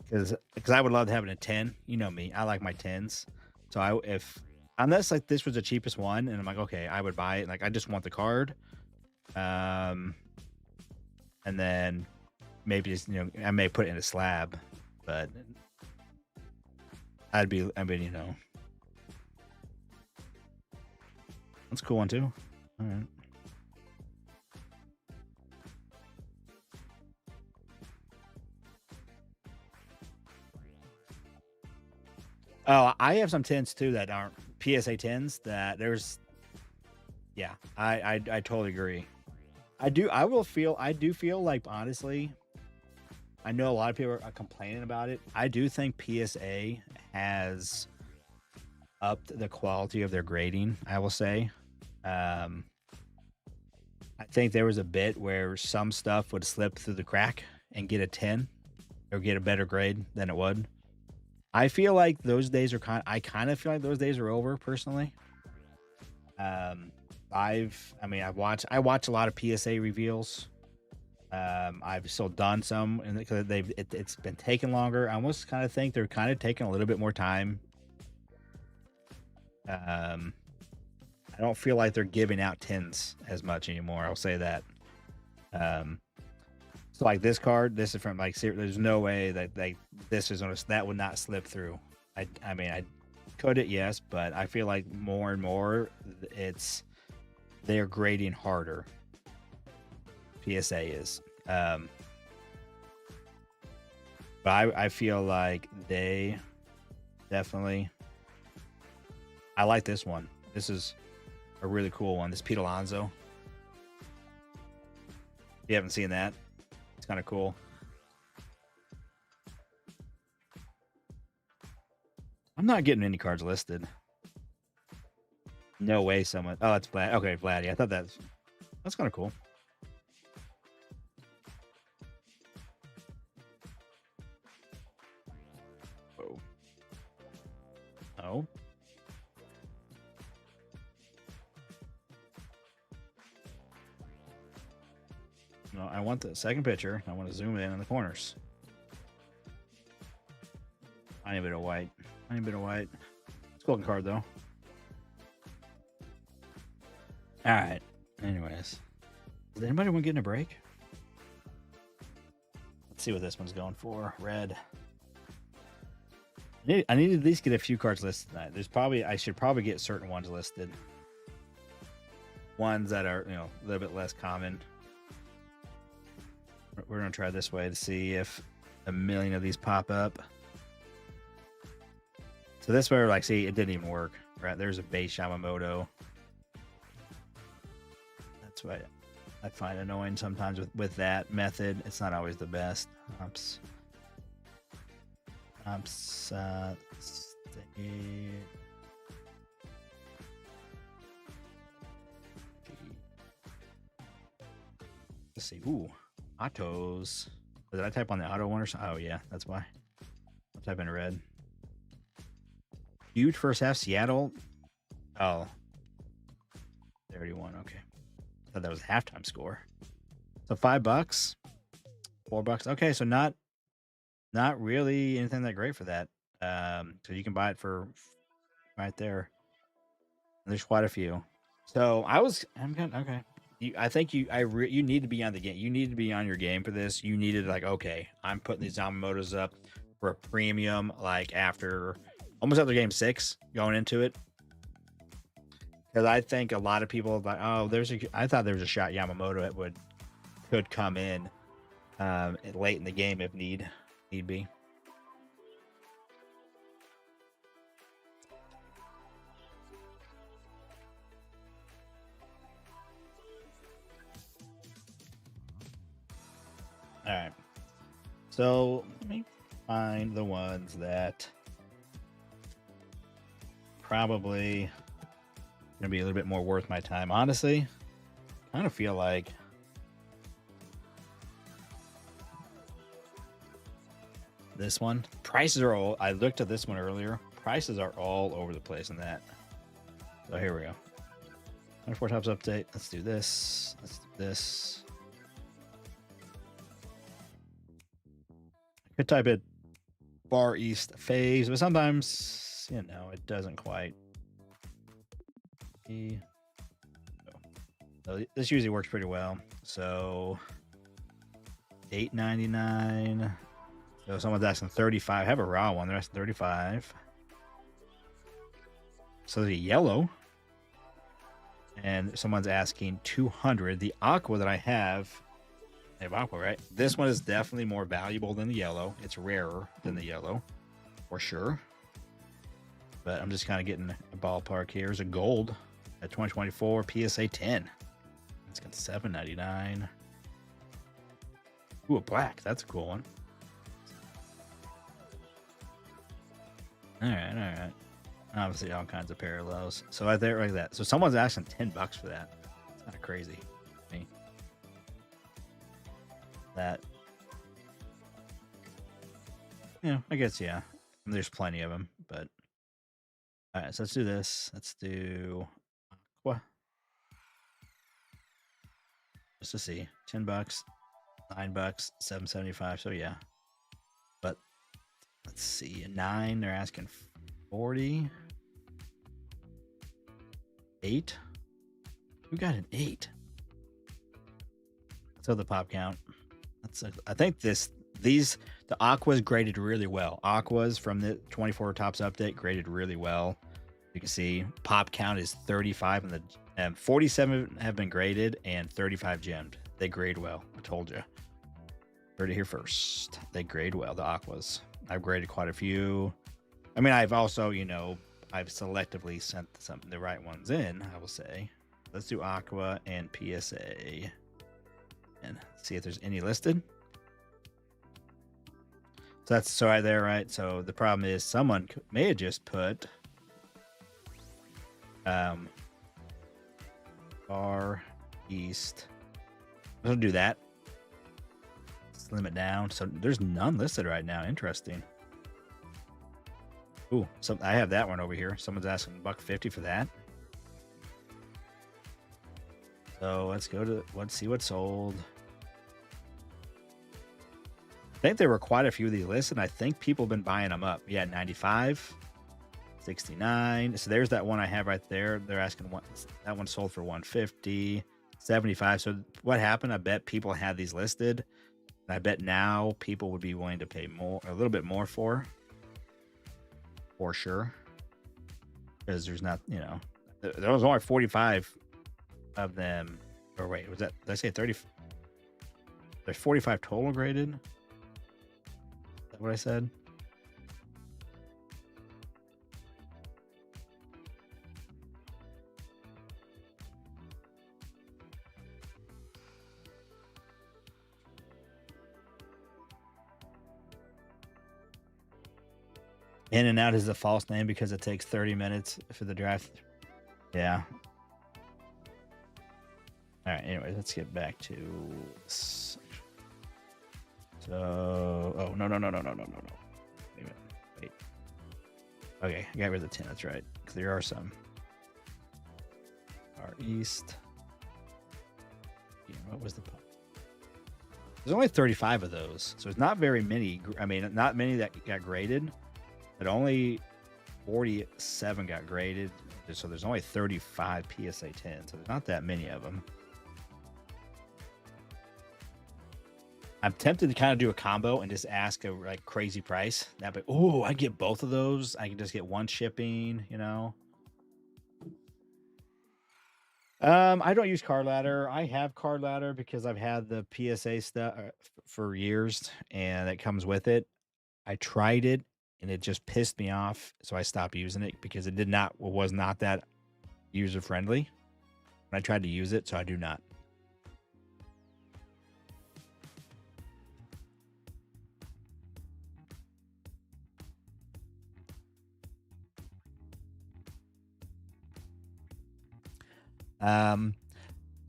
Because I would love having a 10. You know me, I like my 10s. So unless this was the cheapest one, and I'm like, okay, I would buy it. I just want the card. And then maybe just, I may put it in a slab, but that's a cool one too. All right. Oh, I have some 10s too that aren't PSA 10s that there's, yeah, I totally agree. I do feel like, honestly, I know a lot of people are complaining about it. I do think PSA has upped the quality of their grading, I will say. Um, I think there was a bit where some stuff would slip through the crack and get a 10 or get a better grade than it would. I feel like those days are I kind of feel like those days are over personally. Um, I watch a lot of PSA reveals. I've still done some, and because it's been taking longer. I almost kind of think they're kind of taking a little bit more time. Um, I don't feel like they're giving out 10s as much anymore. I'll say that. Um, so like this card, this is from like there's no way that this is that would not slip through. I mean I could it, yes, but I feel like more and more they're grading harder. PSA is. But I feel like they definitely. I like this one. This is a really cool one. This Pete Alonso. If you haven't seen that, it's kind of cool. I'm not getting any cards listed. No way someone. Oh, it's Vlad. Okay, Vladdy. I thought that's kind of cool. Oh. Oh. No, I want the second picture. I want to zoom in on the corners. Tiny bit of white. Tiny bit of white. It's a golden card though. All right. Anyways, does anybody want to get in a break? Let's see what this one's going for. Red. I need to at least get a few cards listed tonight. I should probably get certain ones listed. Ones that are, a little bit less common. We're gonna try this way to see if a million of these pop up. So this way, like, see, it didn't even work. Right there's a base Yamamoto. That's what I find annoying sometimes with that method. It's not always the best. Let's see. Ooh, autos. Did I type on the auto one or something? Oh yeah, that's why. I'll type in red. Huge first half, Seattle. Oh, 31. Okay, I thought that was a halftime score. So $5, $4. Okay, so not really anything that great for that. So you can buy it for right there. There's quite a few. So I'm gonna okay. I think you need to be on the game. You need to be on your game for this. You needed like, okay, I'm putting these Yamamotos up for a premium, like almost after game 6, going into it. Because I think a lot of people like, oh, I thought there was a shot Yamamoto could come in late in the game if need be. All right. So let me find the ones that probably gonna be a little bit more worth my time. Honestly, I kind of feel like this one. Prices are all. I looked at this one earlier. Prices are all over the place in that. So here we go. 24 Tops update. Let's do this. Let's do this. I could type it Far East Phase, but sometimes, it doesn't quite. So this usually works pretty well. So $8.99. So someone's asking 35. I have a raw one. They're asking 35. So the yellow. And someone's asking 200. The aqua that I have aqua, right? This one is definitely more valuable than the yellow. It's rarer than the yellow, for sure. but I'm just kind of getting a ballpark here. There's a gold at 2024 PSA 10. It's got $7.99. Ooh, a black. That's a cool one. All right. Obviously, all kinds of parallels. So right there, like that. So someone's asking $10 for that. It's kind of crazy. Me. That. Yeah, I guess, yeah. There's plenty of them, but. All right, so let's do this. Let's do Aqua. Just to see. $10, $9, $7.75. So yeah. But let's see. A 9, they're asking 40. 8. Who got an 8? So the pop count. I think the Aquas graded really well. Aquas from the 24 Tops update graded really well. You can see pop count is 35 and 47 have been graded and 35 gemmed. They grade well. I told you. Heard it here first. They grade well, the Aquas. I've graded quite a few. I mean, I've also, I've selectively sent the right ones in, I will say. Let's do Aqua and PSA and see if there's any listed. So that's right there, right? So the problem is someone may have just put Far East. I'll do that. Slim it down. So there's none listed right now. Interesting. Ooh, so I have that one over here. Someone's asking $1.50 for that. So let's see what's sold. I think there were quite a few of these listed. I think people have been buying them up. Yeah, 95, 69. So there's that one I have right there. They're asking that one sold for 150, 75. So what happened? I bet people had these listed. And I bet now people would be willing to pay more, a little bit more for sure. Because there's not, there was only 45 of them. Or wait, was that, did I say 30? There's 45 total graded. Is that what I said? In and Out is a false name because it takes 30 minutes for the draft. Yeah. All right. Anyway, let's get back to this. So, oh, no. Wait a minute. Wait. Okay, I got rid of the 10. That's right. Because there are some. Far East. Yeah, what was the pop? There's only 35 of those. So it's not very many. I mean, not many that got graded. But only 47 got graded. So there's only 35 PSA 10. So there's not that many of them. I'm tempted to kind of do a combo and just ask a crazy price. That, but oh, I get both of those. I can just get one shipping, I don't use Card Ladder. I have Card Ladder because I've had the PSA stuff for years, and it comes with it. I tried it, and it just pissed me off, so I stopped using it because it was not that user friendly when I tried to use it. So I do not.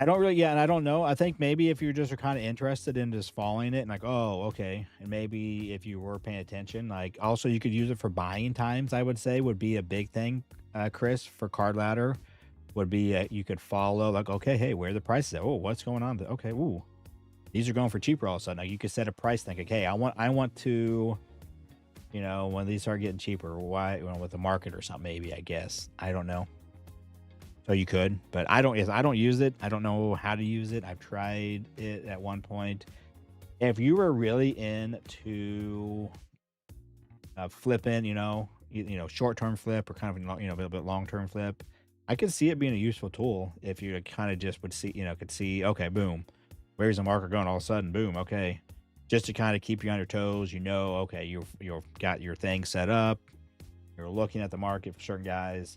I don't really, and I don't know. I think maybe if you're just kind of interested in just following it and oh, okay. And maybe if you were paying attention, also you could use it for buying times, I would say would be a big thing, Chris, for Card Ladder would be, you could follow okay, hey, where are the prices at? Oh, what's going on? Okay. Ooh, these are going for cheaper all of a sudden. You could set a price thing. Okay. I want to, when these start getting cheaper, why, with the market or something, maybe, I guess, I don't know. So you could, but I don't use it. I don't know how to use it. I've tried it at one point. If you were really into flipping, short-term flip or kind of, a little bit long-term flip, I could see it being a useful tool if you kind of just would see, could see, okay, boom, where's the marker going? All of a sudden, boom, okay, just to kind of keep you on your toes, okay, you've got your thing set up, You're looking at the market for certain guys,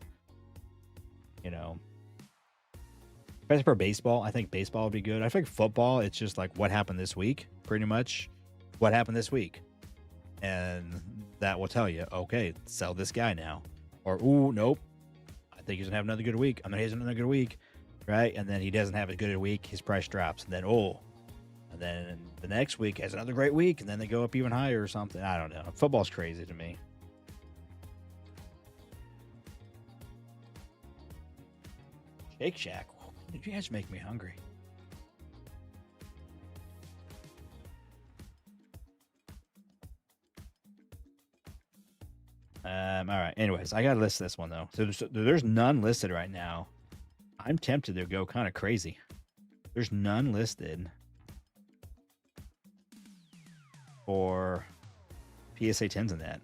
you know. Especially for baseball, I think baseball would be good. I think football, it's just like what happened this week, pretty much. What happened this week? And that will tell you, okay, sell this guy now. Or, ooh, nope. I think he's going to have another good week. I'm going to have another good week, right? And then he doesn't have a good week. His price drops. And then, and then the next week has another great week. And then they go up even higher or something. I don't know. Football's crazy to me. Shake Shack. Did you guys make me hungry? All right. Anyways, I gotta list this one though. So there's none listed right now. I'm tempted to go kind of crazy. There's none listed for PSA 10s in that.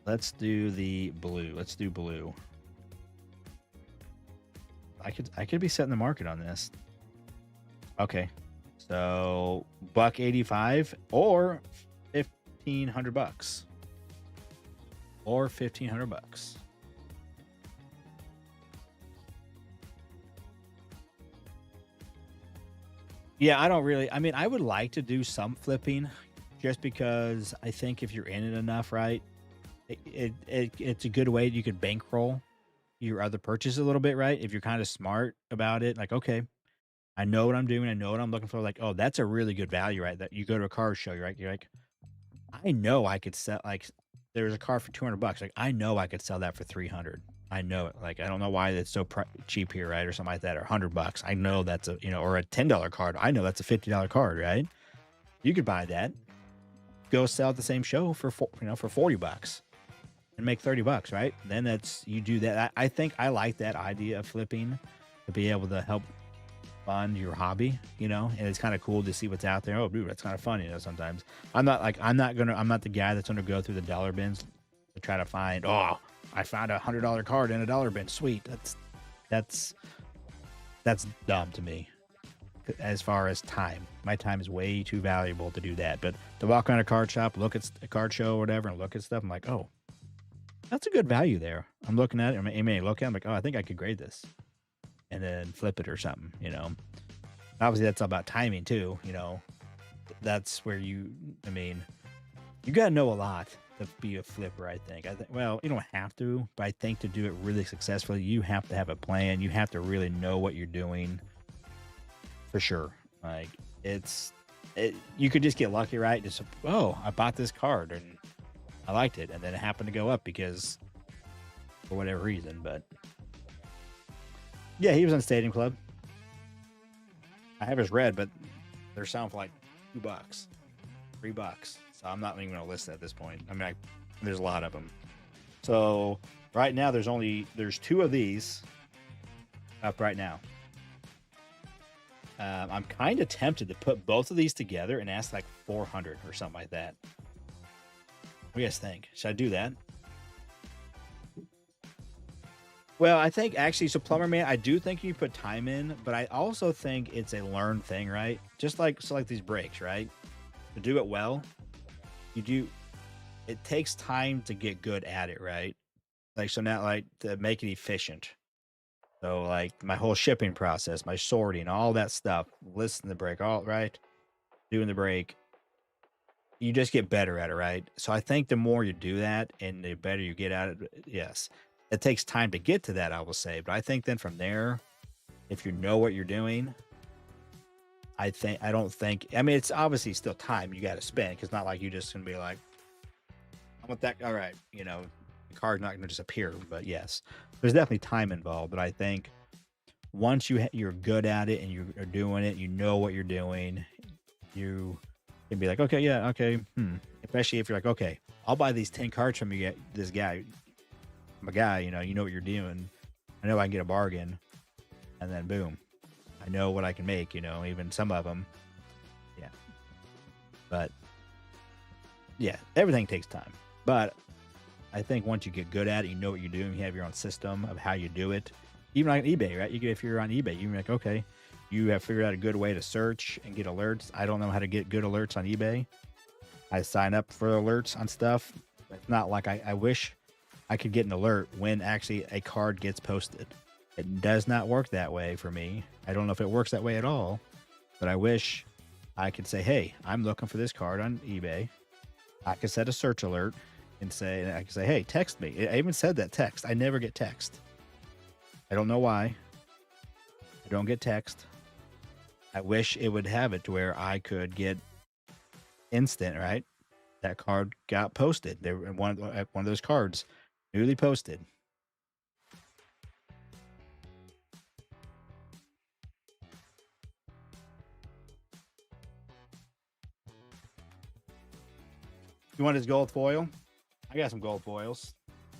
Let's do the blue. Let's do blue. I could be setting the market on this. Okay. So $185 or $1,500. Or $1,500. Yeah, I don't really. I mean, I would like to do some flipping, just because I think if you're in it enough, right, it's a good way you could bankroll your other purchase a little bit, right? If you're kind of smart about it, like, okay, I know what I'm doing, I know what I'm looking for. Like, oh, that's a really good value, right? That you go to a car show, right? You're like, I know I could sell, like, there's a car for $200. Like, I know I could sell that for 300. I know it. Like, I don't know why it's so cheap here, right? Or something like that, or $100. I know that's a, or a $10 card. I know that's a $50 card, right? You could buy that, go sell at the same show for, for $40 and make $30, right? Then you do that. I think I like that idea of flipping, to be able to help fund your hobby, and it's kind of cool to see what's out there. Oh, dude, that's kind of fun, sometimes. I'm not the guy that's gonna go through the dollar bins to try to find, oh, I found a $100 card in a dollar bin. Sweet. That's dumb to me. As far as time, my time is way too valuable to do that. But to walk around a card shop, look at a card show or whatever, and look at stuff, I'm like, oh, that's a good value there. I'm looking at it. I may look at it, I'm like, oh, I think I could grade this, and then flip it or something, Obviously, that's all about timing too, That's where you got to know a lot to be a flipper, I think. Well, you don't have to, but I think to do it really successfully, you have to have a plan. You have to really know what you're doing, for sure. Like, you could just get lucky, right? Just, oh, I bought this card and I liked it, and then it happened to go up because, for whatever reason. But yeah, he was on Stadium Club. I have his red, but they're selling for like $2, $3. So I'm not even going to list that at this point. I mean, there's a lot of them. So right now there's 2 of these up right now. I'm kind of tempted to put both of these together and ask like 400 or something like that. What do you guys think? Should I do that? Well, I think actually, so Plumber Man, I do think you put time in, but I also think it's a learned thing, right? Just like these breaks, right? To do it well, it takes time to get good at it, right? Like, so now, like, to make it efficient. So like my whole shipping process, my sorting, all that stuff, listing the break, all right, doing the break, you just get better at it, right? So I think the more you do that and the better you get at it, yes, it takes time to get to that, I will say. But I think then from there, if you know what you're doing, I mean, it's obviously still time you got to spend, because not like you just gonna be like, I want that. All right, the card's not gonna just appear. But yes, there's definitely time involved. But I think once you're good at it and you are doing it, you know what you're doing, you can be like, okay, yeah, okay. Especially if you're like, okay, I'll buy these 10 cards from you, this guy. I'm a guy, you know what you're doing. I know I can get a bargain, and then boom, I know what I can make. Even some of them, yeah. But yeah, everything takes time. But I think once you get good at it, you know what you're doing. You have your own system of how you do it. Even on eBay, right? If you're on eBay, you're like, okay, you have figured out a good way to search and get alerts. I don't know how to get good alerts on eBay. I sign up for alerts on stuff. It's not like I wish I could get an alert when actually a card gets posted. It does not work that way for me. I don't know if it works that way at all, but I wish I could say, hey, I'm looking for this card on eBay. I could set a search alert and I could say, hey, text me. I even said that text. I never get text. I don't know why. I don't get text. I wish it would have it to where I could get instant, right? That card got posted. They were one of those cards, newly posted. You want his gold foil? I got some gold foils.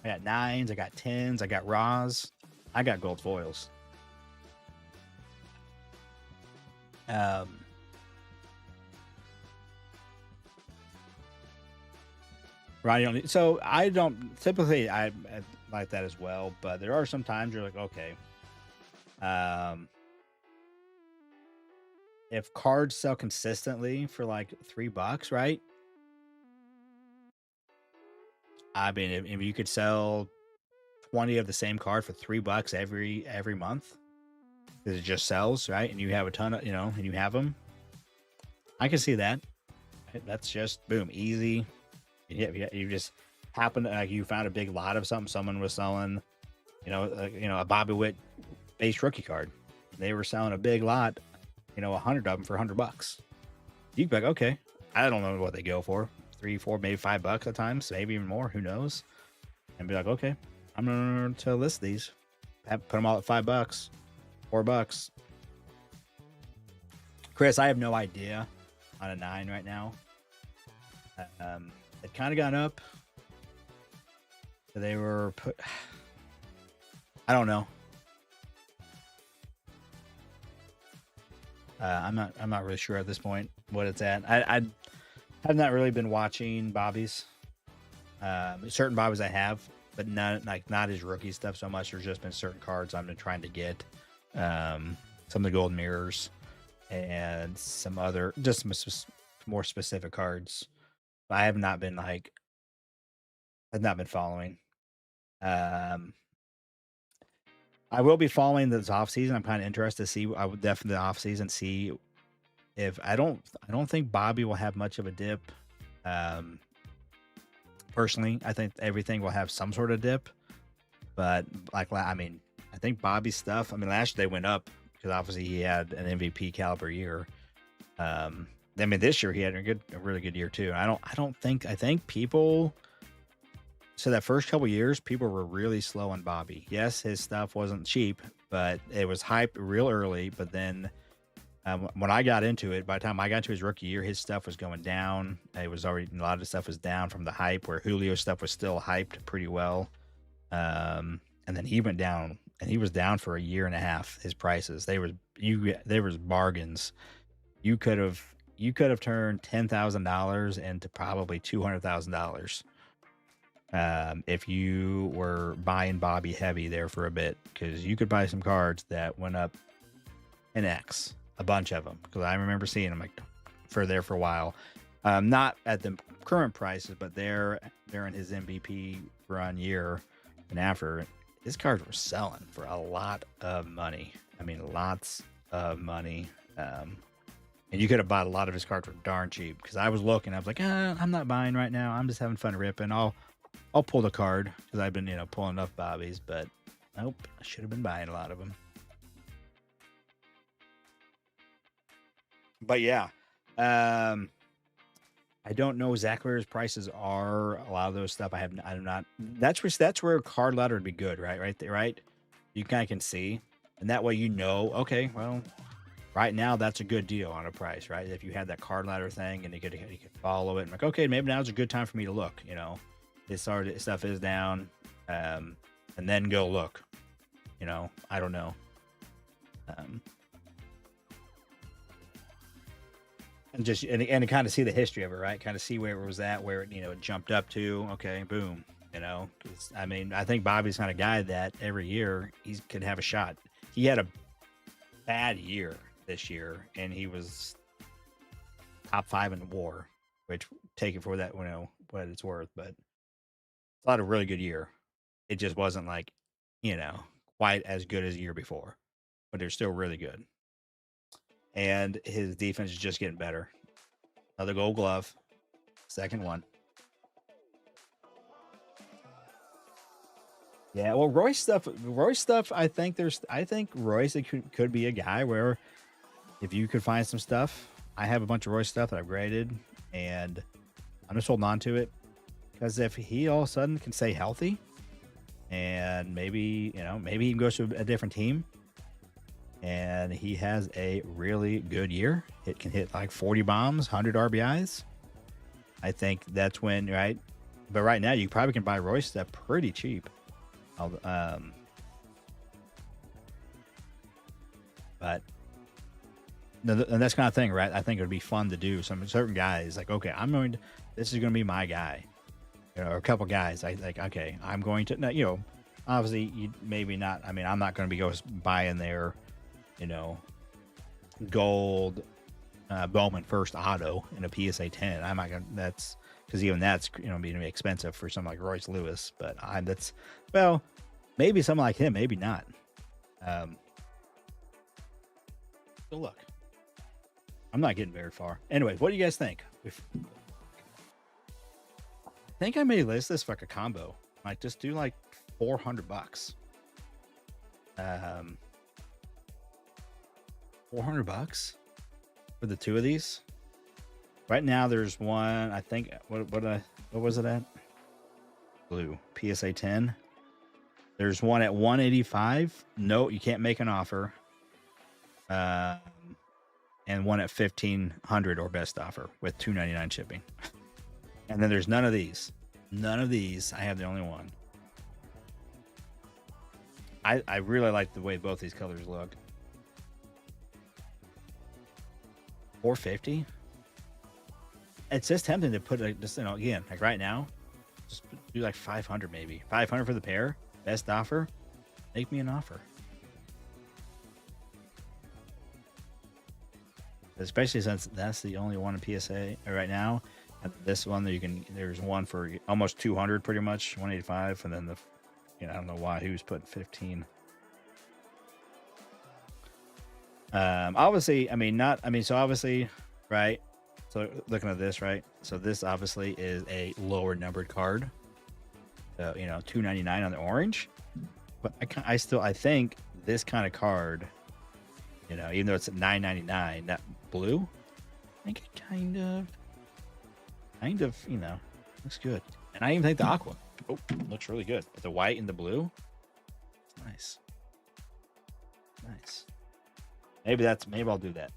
I got 9s, I got 10s, I got Raws. I got gold foils. Right. So I don't typically I like that as well, but there are some times you're like, okay, if cards sell consistently for like $3, right? I mean, if you could sell 20 of the same card for $3 every month, because it just sells, right? And you have a ton of, and you have them. I can see that. That's just boom, easy. You just happen to like you found a big lot of something. Someone was selling, a Bobby Witt base rookie card. They were selling a big lot, 100 of them for $100. You'd be like, okay, I don't know what they go for, 3, 4, maybe $5 at times, maybe even more. Who knows? And be like, okay, I'm going to list these, put them all at $5, $4. Chris, I have no idea on a 9 right now. It kind of got up. So they were put. I don't know. I'm not really sure at this point what it's at. I have not really been watching Bobby's. Certain Bobby's I have, but not his rookie stuff so much. There's just been certain cards I've been trying to get. Some of the gold mirrors and some other just more specific cards. I have not been following. I will be following this off season. I'm kind of interested to see. I would definitely the off season see if I don't think Bobby will have much of a dip. Personally, I think everything will have some sort of dip. But I think Bobby's stuff. I mean, last year they went up because obviously he had an MVP caliber year. This year he had a really good year too. I think people. So that first couple years, people were really slow on Bobby. Yes, his stuff wasn't cheap, but it was hyped real early. But then when I got into it, by the time I got to his rookie year, his stuff was going down. It was already a lot of the stuff was down from the hype, where Julio's stuff was still hyped pretty well. And then he went down, and he was down for a year and a half. His prices, there was bargains. You could have turned $10,000 into probably $200,000. If you were buying Bobby heavy there for a bit, because you could buy some cards that went up in X, a bunch of them. Because I remember seeing them for a while, not at the current prices, but they're in his MVP run year and after. His cards were selling for a lot of money. I mean, lots of money. And you could have bought a lot of his cards for darn cheap. Because I was looking, I was like, I'm not buying right now. I'm just having fun ripping. I'll pull the card because I've been, pulling enough Bobbies, but nope, I should have been buying a lot of them. But yeah, I don't know exactly where his prices are. A lot of those stuff I'm not. That's where card ladder would be good, right? Right there, right? You kind of can see, and that way okay, well, right now that's a good deal on a price, right? If you had that card ladder thing and you could follow it, and like, okay, maybe now's a good time for me to look, this stuff is down, and then go look. I don't know. And to kind of see the history of it, right? Kind of see where it was at, where it it jumped up to. Okay, boom. I think Bobby's kind of guy that every year he could have a shot. He had a bad year this year, and he was top 5 in WAR, which take it for that, what it's worth, but. A lot of really good year. It just wasn't like, you know, quite as good as the year before, but they're still really good. And his defense is just getting better. Another Gold Glove, second one. Yeah, well, Royce stuff. I think Royce could be a guy where if you could find some stuff, I have a bunch of Royce stuff that I've graded, and I'm just holding on to it because if he all of a sudden can stay healthy, and maybe he goes to a different team, and he has a really good year, it can hit like 40 bombs, 100 RBIs. I think that's when, right? But right now, you probably can buy Royce stuff pretty cheap. But and that's kind of thing, right? I think it would be fun to do. Some certain guys like, okay, this is going to be my guy, or a couple guys. I like, okay, I'm going to, obviously you maybe not. I mean, I'm not going to be buying their, gold Bowman first auto in a PSA 10. I'm not going to, that's because even that's, being expensive for something like Royce Lewis, but maybe someone like him, maybe not. So look, I'm not getting very far. Anyway, what do you guys think? I think I may list this for like a combo. Like just do like $400. $400 for the two of these. Right now, there's one. I think what was it at? Blue PSA 10. There's one at 185. No, you can't make an offer. And one at 1,500 or best offer with $299 shipping. And then there's none of these. None of these. I have the only one. I really like the way both these colors look. $450. It's just tempting to put again, like right now, just do like 500 maybe. 500 for the pair. Best offer. Make me an offer. Especially since that's the only one in PSA right now. And this one there's one for almost 200 pretty much, 185, and then I don't know why he was putting 15. Obviously, so obviously, right? So looking at this, right? So this obviously is a lower numbered card. So, $299 on the orange. But I think this kind of card, even though it's at $9.99, that blue, I think it kind of, looks good. And I even think the aqua, looks really good. But the white and the blue, it's nice. Maybe I'll do that.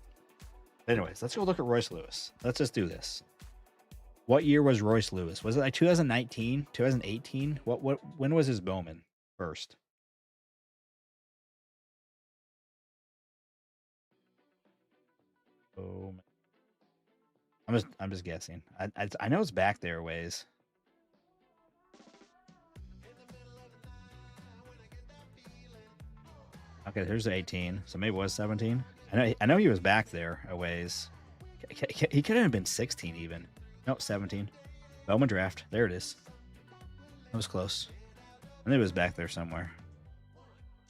Anyways, let's go look at Royce Lewis. Let's just do this. What year was Royce Lewis? Was it like 2019, 2018? When was his Bowman first? Oh, I'm just guessing. I know it's back there a ways. Okay, here's 18. So maybe it was 17. I know he was back there a ways. He could have been 16 even. No, 17. Bowman draft. There it is. That was close. I think it was back there somewhere.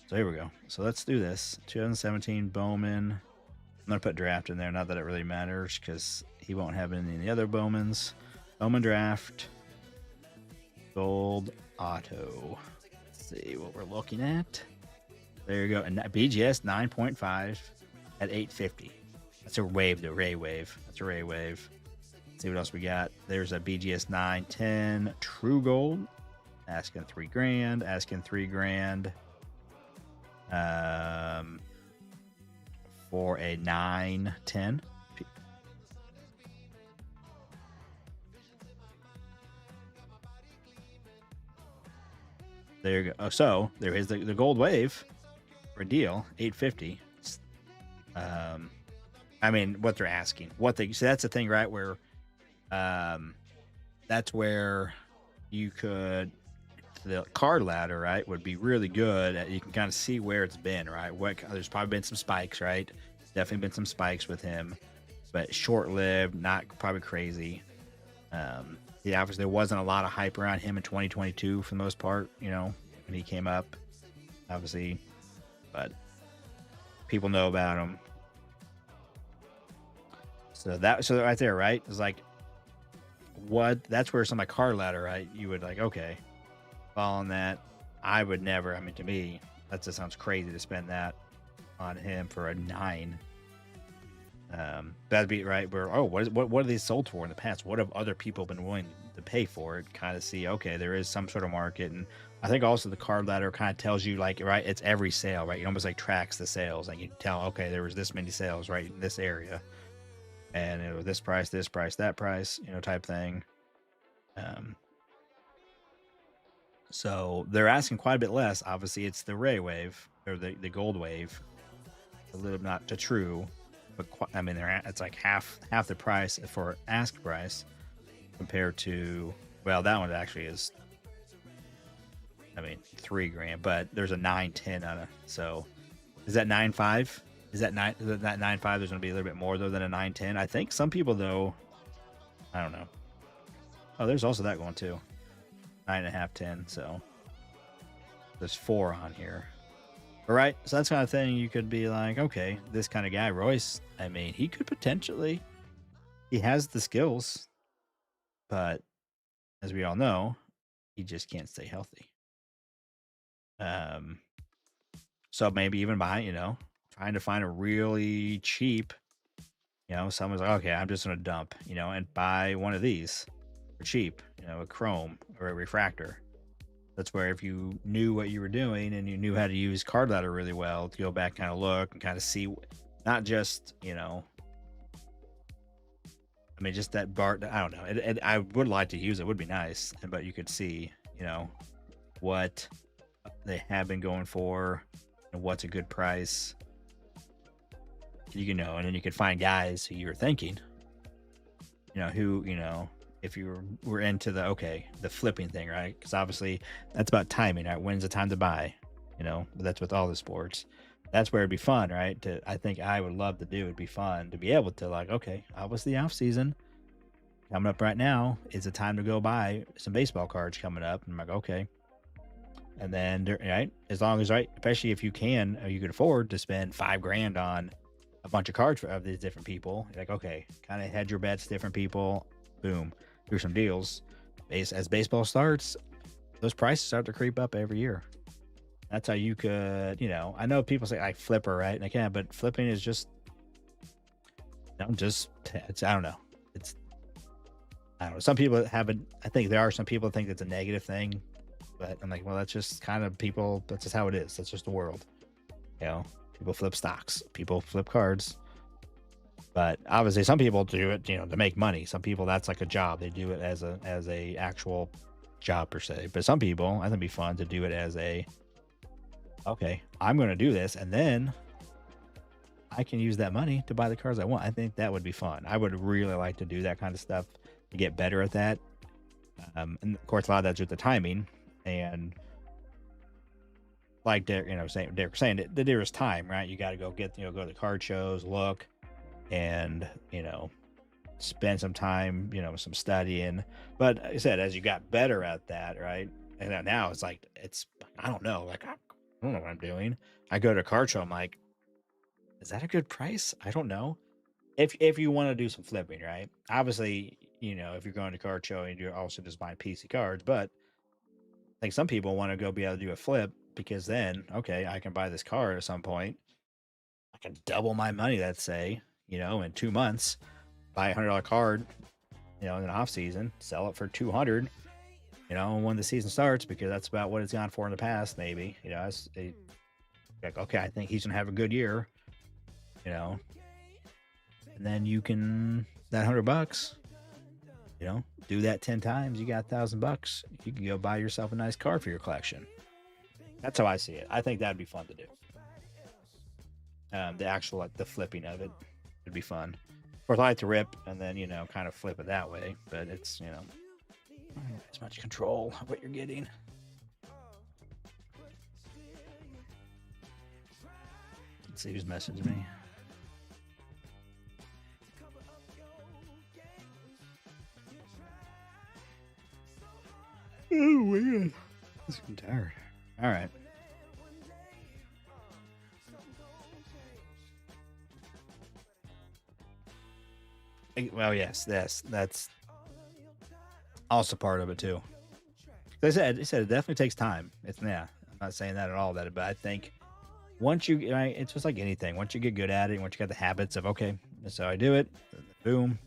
So here we go. So let's do this. 2017 Bowman. I'm going to put draft in there. Not that it really matters because he won't have any of the other Bowmans. Bowman draft. Gold auto. Let's see what we're looking at. There you go. And BGS 9.5 at 850. That's a wave, the Ray wave. That's a Ray wave. Let's see what else we got. There's a BGS 910 True Gold. Asking $3,000. Asking $3,000. For a 910. There you go. Oh, so there is the gold wave for a deal, 850. What they're asking, so that's the thing, right? Where, that's where you could, the card ladder, right, would be really good. You can kind of see where it's been, right? There's probably been some spikes, right? Definitely been some spikes with him, but short-lived, not probably crazy. Obviously there wasn't a lot of hype around him in 2022 for the most part, when he came up, obviously, but people know about him. So right there, right? It's like what that's where some of my card ladder, right? You would like, okay, following that, I would never. I mean, to me, that just sounds crazy to spend that on him for a 9. That'd be right. Where what are these sold for in the past? What have other people been willing to pay for it? Kind of see, okay, there is some sort of market, and I think also the card ladder kind of tells you like, right, it's every sale, right? It almost like tracks the sales, like you can tell, okay, there was this many sales right in this area, and it was this price, that price, type thing. So they're asking quite a bit less. Obviously, it's the Ray Wave or the Gold Wave, a little not to true, but I mean, it's like half the price for ask price compared to, well, that one actually is, I mean, $3,000, but there's a 910 on it. So is that 9.5? Is that 9.5? There's going to be a little bit more though than a 910. I think some people though, I don't know. Oh, there's also that one too. 9.5, 10. So there's 4 on here. All right. So that's kind of thing you could be like, okay, this kind of guy, Royce, I mean, he could potentially, he has the skills, but as we all know, he just can't stay healthy. So maybe even buy, trying to find a really cheap, someone's like, okay, I'm just going to dump, and buy one of these for cheap, a chrome or a refractor. That's where if you knew what you were doing and you knew how to use card ladder really well to go back, kind of look and kind of see, not just, I mean, just that bar, I don't know. I would like to use it. It would be nice, but you could see, what they have been going for and what's a good price. And then you could find guys who you're thinking, who, if you were into the flipping thing, right? Because obviously that's about timing, right? When's the time to buy? But that's with all the sports. That's where it'd be fun, right? I think I would love to do. It'd be fun to be able to like, okay, obviously the off season coming up right now is the time to go buy some baseball cards coming up. And I'm like, okay. And then, right, as long as, right, especially if you can, or you could afford to spend $5,000 on a bunch of cards of these different people. You're like, okay, kind of hedge your bets, different people, boom, do some deals. As baseball starts, those prices start to creep up every year. That's how you could, I know people say like flipper, right? And I can, but flipping is just, I don't know. I don't know. Some people haven't, I think there are some people that think it's a negative thing, but I'm like, well, that's just kind of people. That's just how it is. That's just the world. People flip stocks, people flip cards, but obviously some people do it, to make money. Some people, that's like a job. They do it as a actual job per se. But some people, I think it'd be fun to do it as okay, I'm going to do this, and then I can use that money to buy the cards I want. I think that would be fun. I would really like to do that kind of stuff to get better at that. And of course, a lot of that's with the timing, and like Derek, saying that there is time, right? You got to go get, go to the card shows, look, and spend some time, some studying. But like I said, as you got better at that, right? And now it's like I don't know, like I don't know what I'm doing. I go to a card show, I'm like, is that a good price? I don't know. If you want to do some flipping, right? Obviously, if you're going to a card show and you're also just buying PC cards, but like some people want to go be able to do a flip because then, okay, I can buy this card at some point. I can double my money, let's say, in 2 months, buy $100 card, in an off season, sell it for 200, when the season starts, because that's about what it's gone for in the past, maybe, like, okay, I think he's going to have a good year, and then you can, that $100, do that 10 times, you got $1,000. You can go buy yourself a nice card for your collection. That's how I see it. I think that'd be fun to do. The actual, like the flipping of it would be fun. Of course, I like to rip and then, kind of flip it that way, but it's, as much control of what you're getting. Let's see who's messaging me. Oh man, I'm tired. All right. Well, yes, that's also part of it too. They said it definitely takes time. It's yeah. I'm not saying that at all. That, but I think once you, right, it's just like anything. Once you get good at it, once you got the habits of okay, that's how I do it. Boom,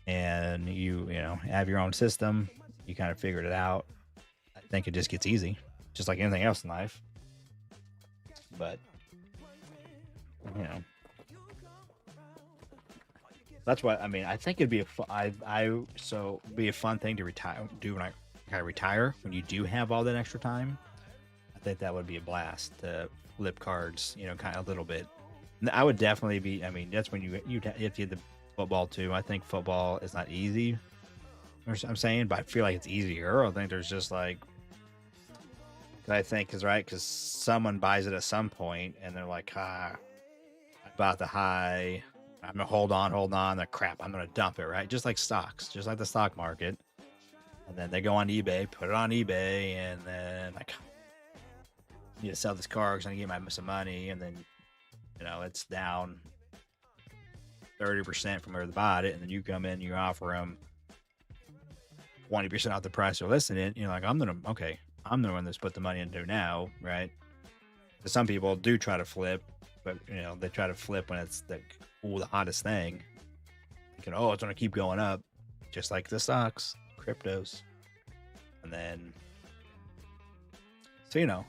and you know have your own system. You kind of figured it out. I think it just gets easy, just like anything else in life. But you know, that's what I mean. I think it'd be so be a fun thing to do when I kind of retire. When you do have all that extra time, I think that would be a blast to flip cards. You know, kind of a little bit. I would definitely be. I mean, that's when you if you had the football too. I think football is not easy. I'm saying, but I feel like it's easier. I think there's just like I think is right because someone buys it at some point and they're like, I bought the high. I'm gonna hold on. The crap, I'm gonna dump it, right? Just like stocks, just like the stock market. And then they go on eBay, put it on eBay, and then like, I need to sell this car because I need to get some money, and then you know it's down 30% from where they bought it, and then you come in, you offer them 20% off the price they're listing it. You're like, I'm the one that's put the money into now, right? But some people do try to flip, but you know they try to flip when it's the hottest thing, thinking, oh, it's gonna keep going up, just like the stocks, cryptos, and then so you know,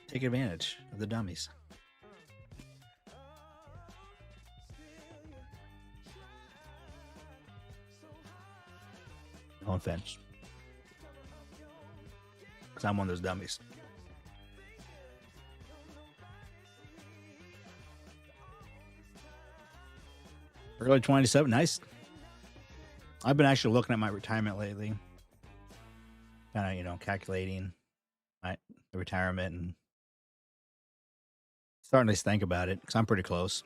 take advantage of the dummies. No offense, because I'm one of those dummies. Early 27, nice. I've been actually looking at my retirement lately, kind of you know calculating the retirement and starting to think about it because I'm pretty close.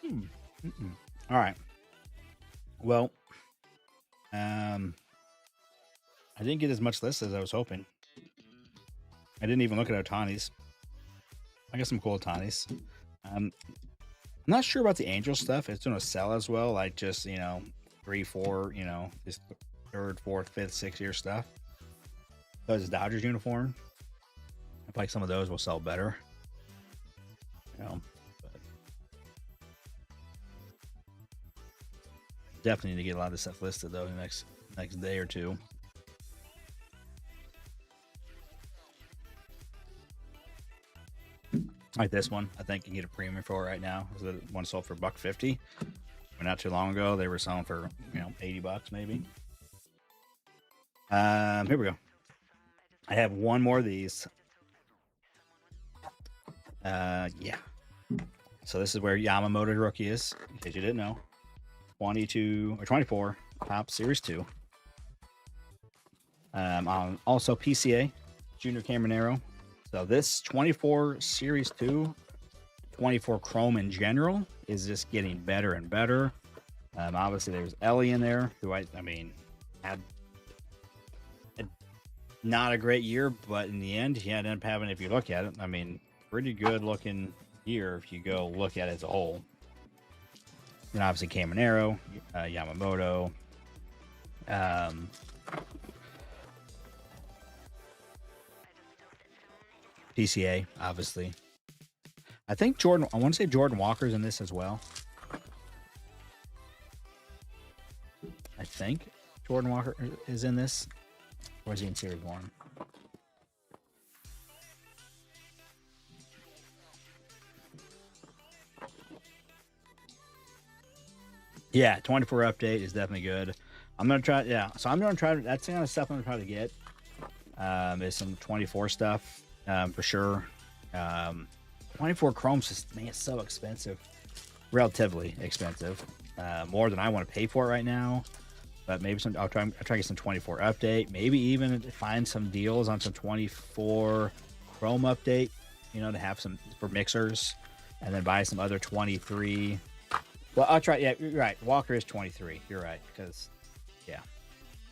Hmm. All right. Well, um, I didn't get as much list as I was hoping. I didn't even look at Otani's. I got some cool Otanis. I'm not sure about the Angel stuff. It's going to sell as well. Like just, you know, 3, 4, you know, this third, fourth, fifth, 6 year stuff. Those is Dodgers uniform. I feel like some of those will sell better. You know, but definitely need to get a lot of this stuff listed though in the next day or two. Like this one, I think you can get a premium for right now. The one sold for $150. Not too long ago, they were selling for you know $80 maybe. Here we go. I have one more of these. Yeah. So this is where Yamamoto rookie is, in case you didn't know. 22 or 24, top Series 2. On also PCA, Junior Caminero. So this 24 Series 2, 24 Chrome in general is just getting better and better. Obviously, there's Ellie in there, who I mean, had not a great year, but in the end, he ended up having, if you look at it, I mean, pretty good looking year if you go look at it as a whole. And obviously, Caminero, Yamamoto, PCA, obviously. I think I want to say Jordan Walker's in this as well. I think Jordan Walker is in this. Or is he in Series 1? Yeah, 24 update is definitely good. I'm going to try, yeah. So I'm going to try, that's the kind of stuff I'm going to try to get. Is some 24 stuff for sure. 24 Chrome's just, man, it's so expensive. Relatively expensive. More than I want to pay for it right now. But maybe I'll try to get some 24 update. Maybe even find some deals on some 24 Chrome update. You know, to have some for mixers, and then buy some other 23. Well, I'll try. Yeah, you're right. Walker is 23. You're right, because yeah,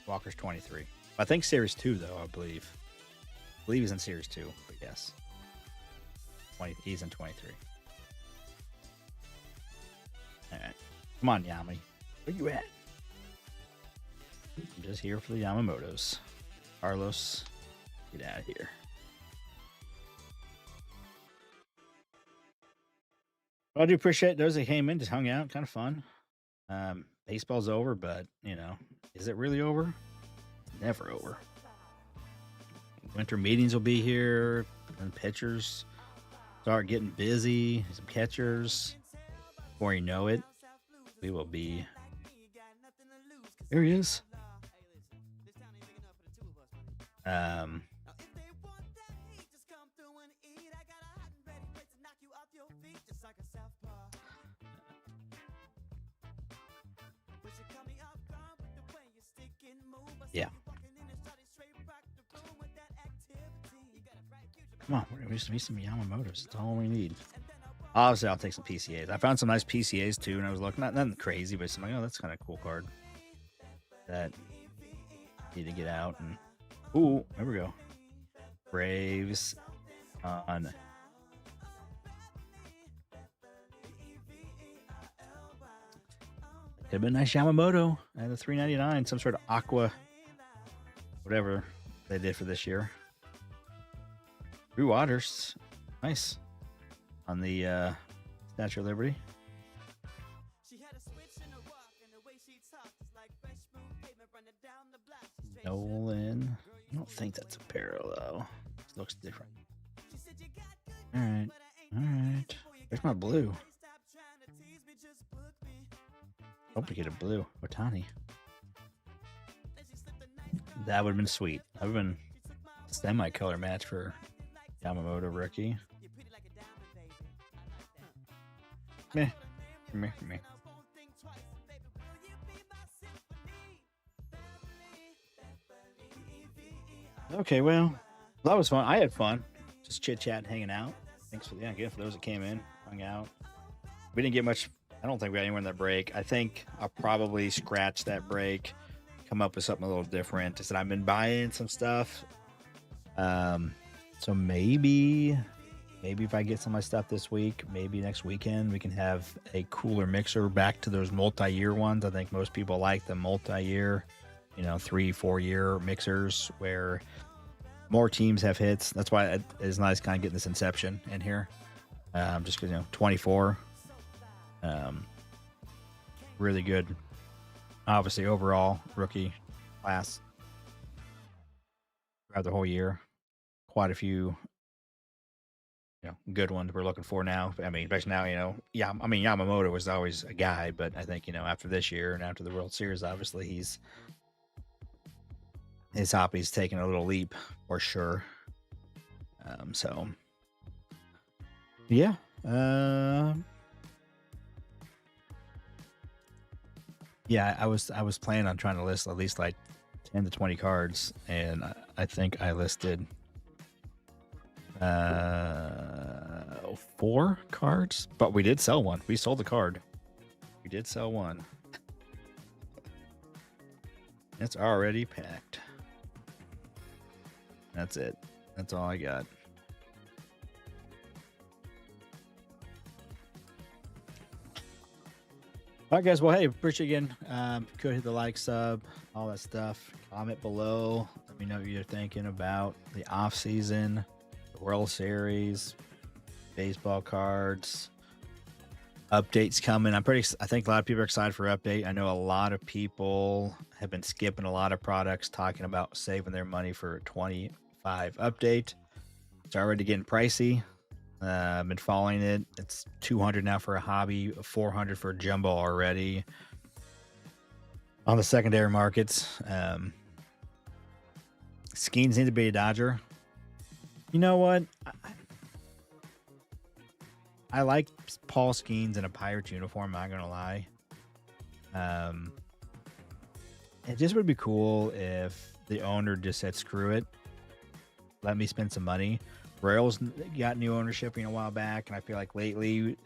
Walker's 23. I think Series 2 though. I believe he's in Series 2. But yes, he's in 23. All right, come on, Yami. Where you at? I'm just here for the Yamamotos. Carlos, get out of here. Well, I do appreciate those that came in, just hung out, kind of fun. Baseball's over, but you know, is it really over? It's never over. Winter meetings will be here, and pitchers start getting busy. Some catchers. Before you know it, we will be. There he is. Yeah. Come on, we just need some Yamamotos. That's all we need. Obviously, I'll take some PCAs. I found some nice PCAs too, and I was looking, nothing crazy, but I'm like, oh, that's kind of a cool card. That need to get out. And ooh, there we go. Braves on. Could have been nice Yamamoto at the $3.99, some sort of aqua, whatever they did for this year. Drew Waters, nice on the Statue of Liberty. Nolan, I don't think that's a parallel. It looks different. All right, all right. There's my blue. Hope we get a blue Otani. That would have been sweet. That would have been a semi-color match for Yamamoto rookie. Meh. Meh. Okay, well, that was fun. I had fun. Just chit-chat, hanging out. Thanks for, again, for those that came in, hung out. We didn't get much. I don't think we got anywhere in that break. I think I'll probably scratch that break, come up with something a little different. I said I've been buying some stuff. So maybe if I get some of my stuff this week, maybe next weekend we can have a cooler mixer back to those multi-year ones. I think most people like the multi-year, 3-4 year mixers where more teams have hits. That's why it's nice kind of getting this Inception in here. Just because 24. Really good, obviously, overall rookie class throughout the whole year. Quite a few, good ones we're looking for now. I mean, especially now, Yamamoto was always a guy, but I think, after this year and after the World Series, obviously his hoppy's taken a little leap for sure. So yeah. Yeah, I was planning on trying to list at least like 10 to 20 cards, and I think I listed 4 cards, but we did sell one. We sold the card. We did sell one. It's already packed. That's it. That's all I got. All right, guys. Well, hey, appreciate it again. Could hit the like, sub, all that stuff. Comment below. Let me know what you're thinking about the off season, the World Series, baseball cards, updates coming. I think a lot of people are excited for update. I know a lot of people have been skipping a lot of products, talking about saving their money for 25 update. It's already getting pricey. I've been following it. It's $200 now for a hobby, $400 for a jumbo already on the secondary markets. Skeens need to be a Dodger. You know what? I like Paul Skeens in a Pirates uniform. I'm not gonna lie. It just would be cool if the owner just said, "Screw it, let me spend some money." Royals got new ownership, a while back, and I feel like lately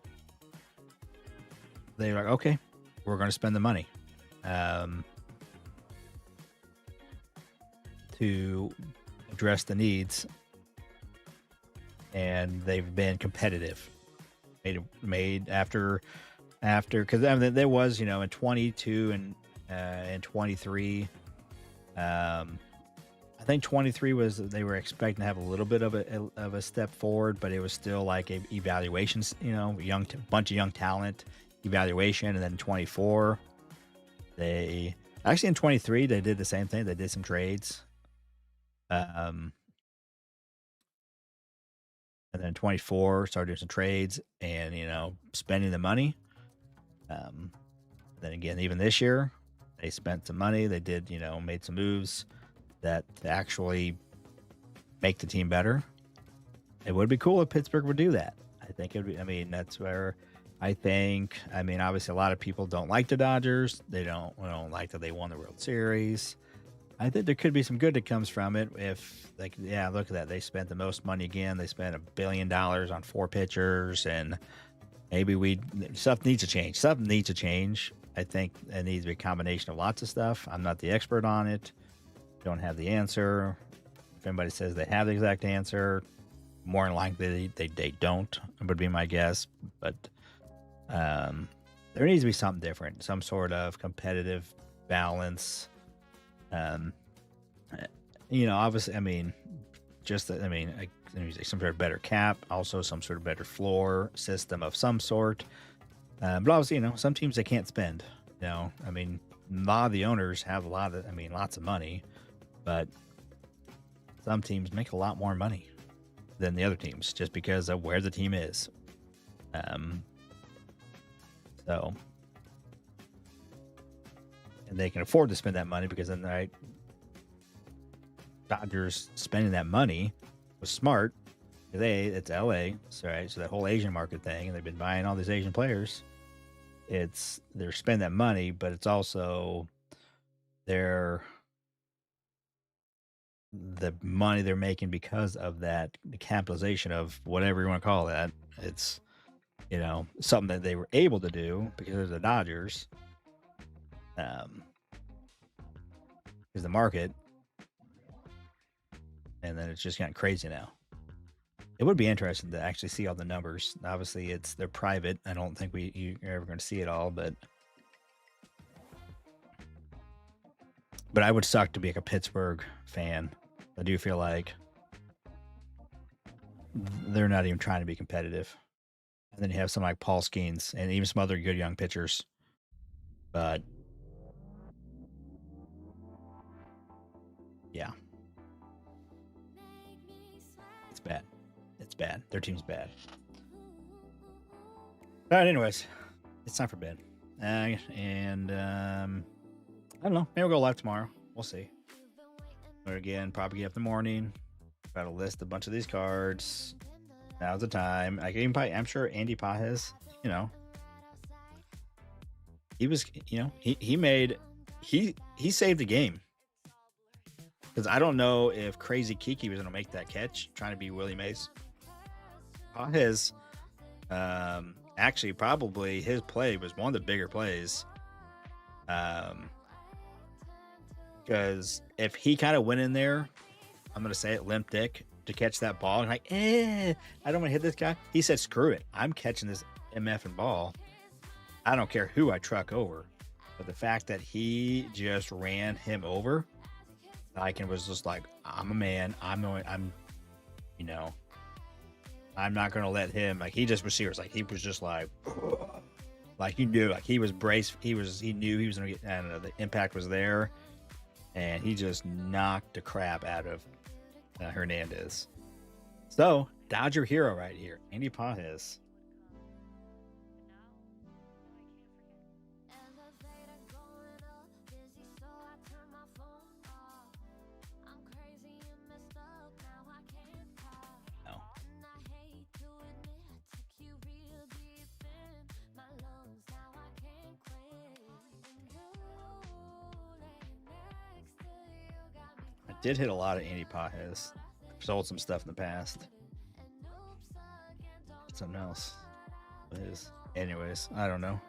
they're like, "Okay, we're going to spend the money um, to address the needs," and they've been competitive. Made after because I mean, there was in 22 and 23. Um, I think 23 was they were expecting to have a little bit of a step forward, but it was still like a evaluations, bunch of young talent evaluation, and then 24 they actually in 23 they did the same thing. They did some trades, um, and then 24 started doing some trades and spending the money. Um, then again, even this year they spent some money. They did made some moves that actually make the team better. It would be cool if Pittsburgh would do that. I think it would be, I mean, that's where I mean, obviously a lot of people don't like the Dodgers. They don't like that they won the World Series. I think there could be some good that comes from it if like yeah, look at that. They spent the most money again. They spent $1 billion on 4 pitchers, and maybe stuff needs to change. Stuff needs to change. I think it needs to be a combination of lots of stuff. I'm not the expert on it. Don't have the answer. If anybody says they have the exact answer, more than likely they don't, would be my guess. But there needs to be something different, some sort of competitive balance. Um, Obviously, I mean, some sort of better cap, also some sort of better floor system of some sort. But obviously, some teams they can't spend. I mean, a lot of the owners have lots of money, but some teams make a lot more money than the other teams just because of where the team is. So, and they can afford to spend that money because then Dodgers spending that money was smart. It's LA, so that whole Asian market thing, and they've been buying all these Asian players. They're spending that money, but it's also the money they're making because of the capitalization of whatever you want to call that. It's something that they were able to do because of the Dodgers, because the market, and then it's just gotten crazy now. It would be interesting to actually see all the numbers. Obviously, they're private. I don't think you're ever going to see it all, but I would suck to be like a Pittsburgh fan. I do feel like they're not even trying to be competitive. And then you have some like Paul Skeens and even some other good young pitchers. But yeah, it's bad. It's bad. Their team's bad. All right, anyways, it's time for bed. And I don't know. Maybe we'll go live tomorrow. We'll see. But again, probably get up in the morning. Try to list a bunch of these cards. Now's the time. I'm sure Andy Pajes, he was, he saved the game. Because I don't know if Crazy Kiki was going to make that catch trying to be Willie Mays. Pajes, actually, probably his play was one of the bigger plays. Because if he kind of went in there, I'm going to say it, limp dick, to catch that ball, and I don't want to hit this guy. He said, screw it. I'm catching this MFing ball. I don't care who I truck over. But the fact that he just ran him over, and was just like, I'm a man. I'm not going to let him, he just was serious. He was just like he knew, he was braced. He knew he was going to get, I don't know, the impact was there. And he just knocked the crap out of Hernandez. So, Dodger hero right here, Andy Pajes. did hit a lot of Andy Pajes. Sold some stuff in the past. Something else. What is? Anyways, I don't know.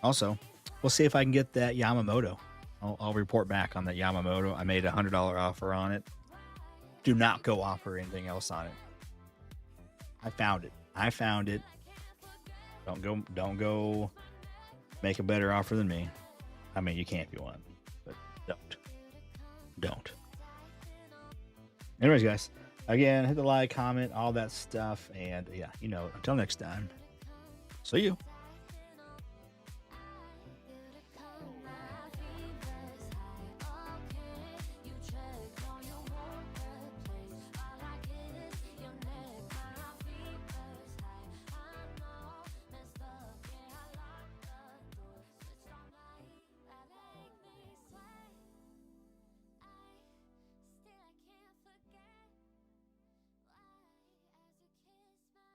Also, we'll see if I can get that Yamamoto. I'll report back on that Yamamoto. I made $100 offer on it. Do not go offer anything else on it. I found it. Don't go make a better offer than me. I mean, you can if you want, but don't. Anyways, guys, again, hit the like, comment, all that stuff, and yeah, until next time. See you.